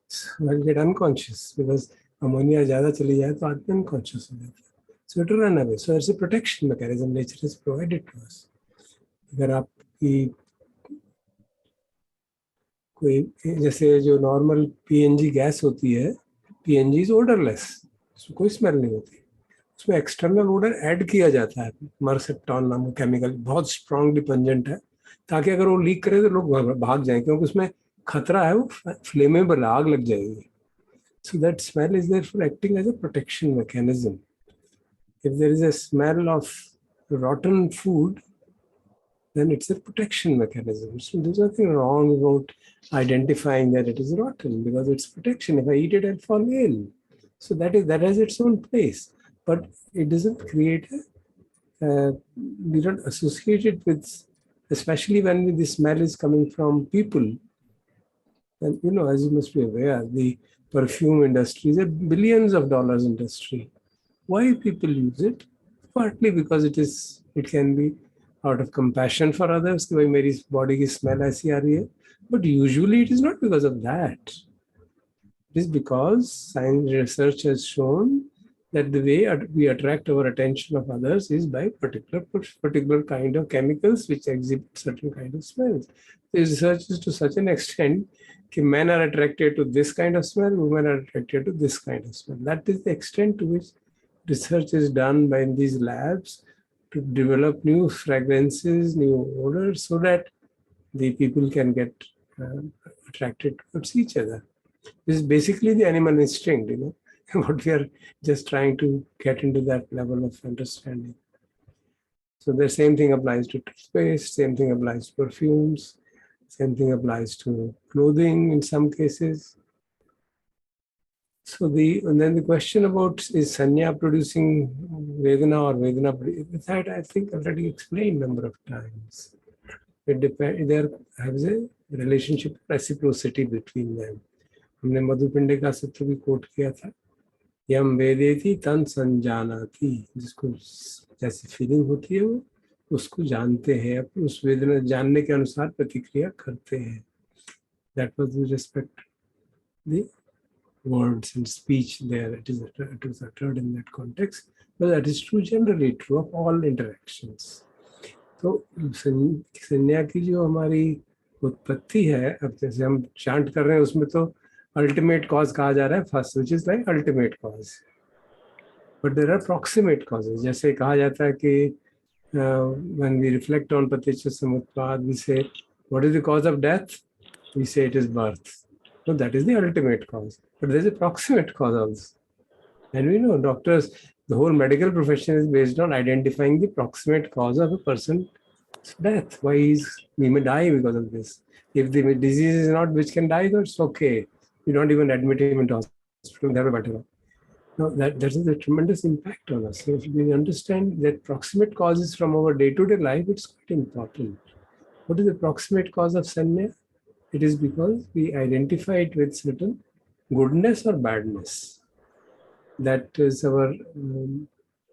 So I'll get unconscious because ammonia ज़्यादा चली जाए तो आदमी unconscious हो जाता है. So it will run away. So it's a protection mechanism nature has provided to us. अगर आपकी कोई जैसे जो नॉर्मल पीएनजी गैस होती है, पीएनजी इज ओडरलेस, उसमें कोई स्मेल नहीं होती, उसमें एक्सटर्नल ओडर ऐड किया जाता है, मरसेप्टॉन नाम का केमिकल, बहुत स्ट्रांगली पंजेंट है, ताकि अगर वो लीक करे तो लोग भाग जाएं, क्योंकि उसमें खतरा है, वो फ्लेमेबल, आग लग जाएगी. So that smell is there for acting as a protection mechanism. If there is a smell of rotten food, then it's a protection mechanism. So there's nothing wrong about identifying that it is rotten because it's protection. If I eat it, I'll fall ill. So that has its own place, but it doesn't create we don't associate it with, especially when the smell is coming from people. And you know, as you must be aware, the perfume industry is a billions of dollars industry. Why people use it? Partly because it can be out of compassion for others, कि भाई मेरी body की smell ऐसी आ रही है, but usually it is not because of that. It is because science research has shown that the way we attract our attention of others is by particular kind of chemicals which exhibit certain kind of smells. The research is to such an extent that men are attracted to this kind of smell, women are attracted to this kind of smell. That is the extent to which research is done by these labs to develop new fragrances, new odors, so that the people can get attracted towards each other. This is basically the animal instinct, you know, what we are just trying to get into that level of understanding. So the same thing applies to toothpaste, same thing applies to perfumes, same thing applies to clothing in some cases. So and then the question about is Sanya producing Vedana or Vedana, that I think already explained a number of times. It depends, there has a relationship, reciprocity between them. हमने मधुपिंड का सूत्र भी कोट किया था, यम वेदेति तन संजानाति, जिसको जैसी फीलिंग होती है वो उसको जानते हैं, उस वेदना जानने के अनुसार प्रतिक्रिया करते हैं. That was with respect to the words and speech there. It was uttered in that context, but that is true, generally true of all interactions. तो संज्ञा की जो हमारी उत्पत्ति है, अब जैसे हम चांट कर रहे हैं उसमें तो अल्टीमेट कॉज कहा जा रहा है first, which is like ultimate cause, but there are proximate causes. जैसे कहा जाता है कि व्हेन वी रिफ्लेक्ट ऑन प्रत्यक्ष समुत्पाद, we say what is the cause of death, we say it is birth. So that is the ultimate cause, but there is a proximate cause also. And we know doctors, the whole medical profession is based on identifying the proximate cause of a person's death. Why he may die because of this. If the disease is not which can die, it's okay. You don't even admit him into hospital. No, that has a tremendous impact on us. So if we understand that proximate causes from our day-to-day life, it's quite important. What is the proximate cause of sanya? It is because we identify it with certain goodness or badness. That is our,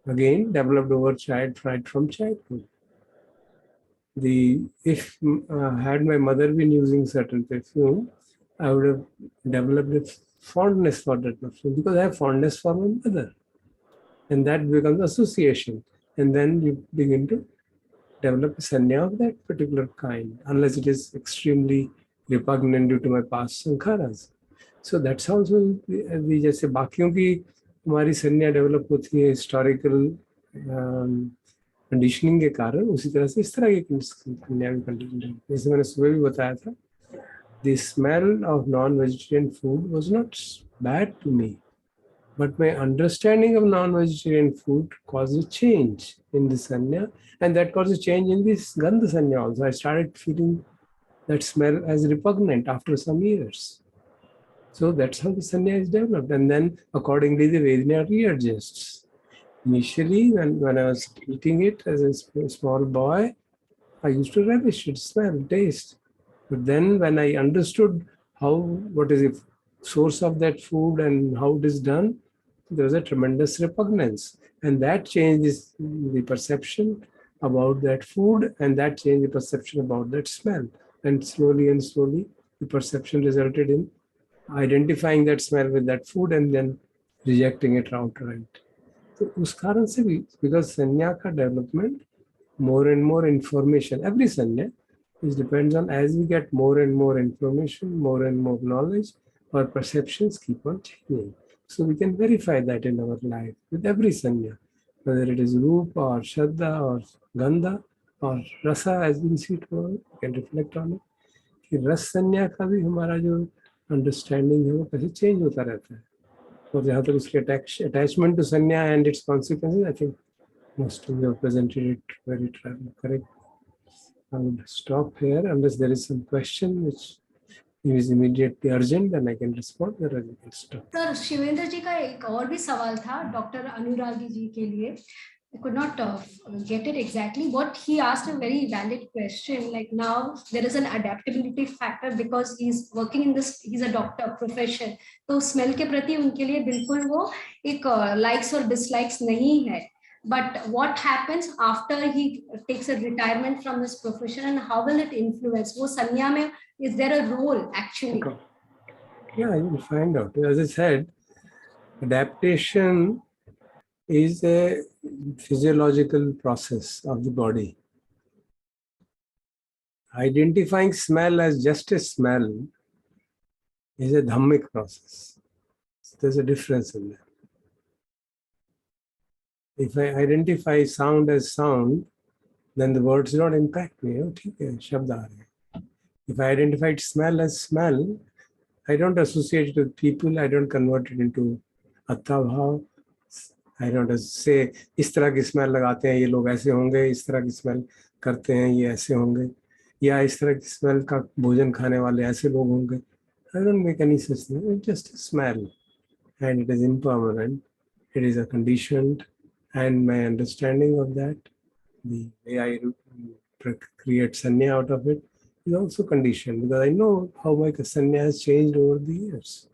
again, developed over right from childhood. If had my mother been using certain perfume, I would have developed a fondness for that perfume because I have fondness for my mother. And that becomes association. And then you begin to develop a sanya of that particular kind, unless it is extremely repugnant due to my past sankharas. So that's also the जैसे बाकियों की हमारी संज्ञा डेवलप होती है हिस्टोरिकल कंडीशनिंग के कारण, उसी तरह से इस तरह की संज्ञा भी कंडीशन. जैसे मैंने सुबह भी बताया था, the smell of non-vegetarian food was not bad to me, but my understanding of non-vegetarian food caused a change in the sanya, and that caused a change in this gandha sanya also. I started feeling that smell as repugnant after some years. So that's how the sanya is developed. And then accordingly the Vedana readjusts. Initially, when I was eating it as a small boy, I used to relish it, smell, taste. But then when I understood what is the source of that food and how it is done, there was a tremendous repugnance. And that changes the perception about that food, and that changed the perception about that smell. And slowly, the perception resulted in identifying that smell with that food and then rejecting it outright. So, उस कारण से भी, because sanya का development, more and more information, every sanya, it depends on as we get more and more information, more and more knowledge, our perceptions keep on changing. So we can verify that in our life with every sanya, whether it is rupa or shraddha or gandha और रसा as been seat can reflect on it कि रस संज्ञा का भी हमारा जो अंडरस्टैंडिंग है वो कैसे चेंज होता रहता है. और जहाँ तक उसके अटैचमेंट टू संज्ञा and it's consequences, I think most of you have presented it very correct. I would stop here unless there is some question which is immediately urgent, then I can respond, or I can stop. Sir Shivendra ji का एक और भी सवाल था डॉक्टर अनुरागी जी के लिए. I could not get it exactly. What he asked a very valid question. Like now there is an adaptability factor because he's working in this. He's a doctor profession. तो smell के प्रति उनके लिए बिल्कुल वो एक likes और dislikes नहीं है. But what happens after he takes a retirement from this profession and how will it influence? वो संज्ञा में is there a role actually? Yeah, you will find out. As I said, adaptation is a physiological process of the body. Identifying smell as just a smell is a dhammic process. So there's a difference in that. If I identify sound as sound, then the words do not impact me. Oh, ठीक है, शब्द आ रहे हैं. If I identified smell as smell, I don't associate it with people. I don't convert it into atta bhav. I don't say इस तरह की स्मेल लगाते हैं ये लोग ऐसे होंगे, इस तरह की स्मेल करते हैं ये ऐसे होंगे, या इस तरह की स्मेल का भोजन खाने वाले ऐसे लोग होंगे. I don't make any such thing. It's just a smell, and it is impermanent. It is a conditioned, and my understanding of that, the way I create sanya out of it, is also conditioned because I know how my sanya has changed over the years.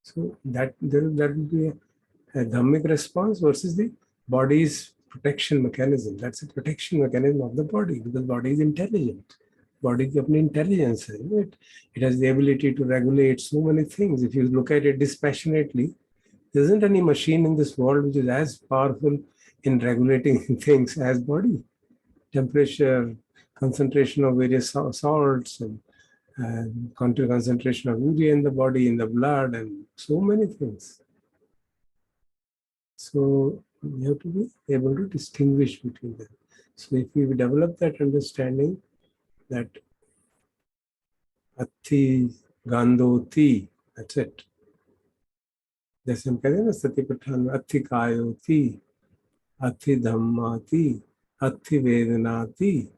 So that will be a dhammic response versus the body's protection mechanism. That's a protection mechanism of the body because body is intelligent. Body की अपनी intelligence है. It has the ability to regulate so many things. If you look at it dispassionately, there isn't any machine in this world which is as powerful in regulating things as body. Temperature, concentration of various salts, and concentration of urea in the body, in the blood, and so many things. So you have to be able to distinguish between them. So if we develop that understanding that Atti Gandhoti, that's it. जैसे हम कहते हैं ना सतिपट्ठान में अथि कायोति, अथि धम्माति, अथि वेदनाति.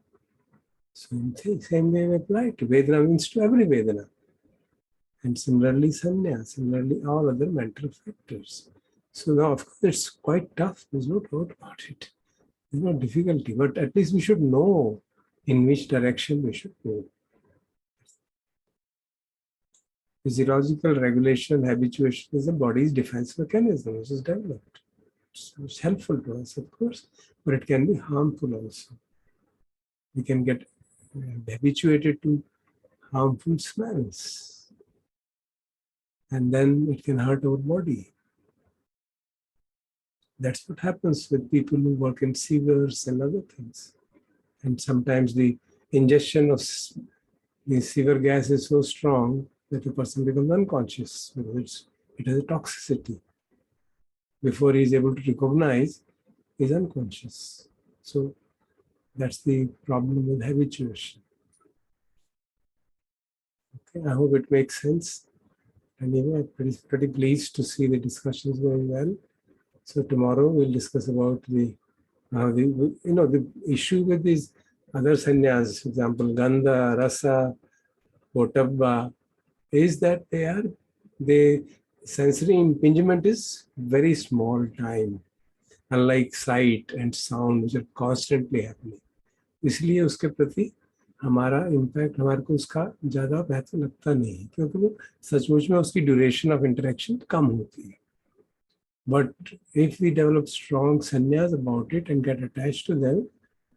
Same thing, same way we apply it. Vedana means to every Vedana. And similarly Sanya, similarly all other mental factors. So now of course it's quite tough, there's no doubt about it. There's no difficulty, but at least we should know in which direction we should go. Physiological regulation, habituation is the body's defense mechanism, which is developed. It's helpful to us, of course, but it can be harmful also. We can get habituated to harmful smells, and then it can hurt our body. That's what happens with people who work in sewers and other things. And sometimes the ingestion of the sewer gas is so strong that the person becomes unconscious because it has a toxicity. Before he is able to recognize, he is unconscious. So that's the problem with habituation. Okay, I hope it makes sense. Anyway, I'm pretty pleased to see the discussions going well. So tomorrow we'll discuss about the issue with these other sannyas, for example, Gandha, Rasa, Potabba, is that the sensory impingement is very small time, unlike sight and sound which are constantly happening. इसलिए उसके प्रति हमारा इम्पैक्ट हमारे को उसका ज़्यादा बेहतर लगता नहीं है क्योंकि वो सचमुच में उसकी ड्यूरेशन ऑफ इंटरेक्शन कम होती है. But if we develop strong sannyas about it and get attached to them,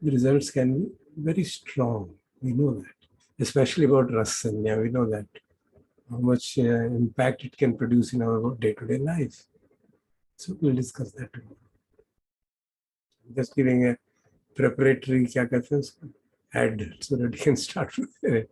the results can be very strong. We know that, especially about ras sanya. We know that how much impact it can produce in our day-to-day life. So we'll discuss that tomorrow. Just giving a preparatory ad so that we can start with it.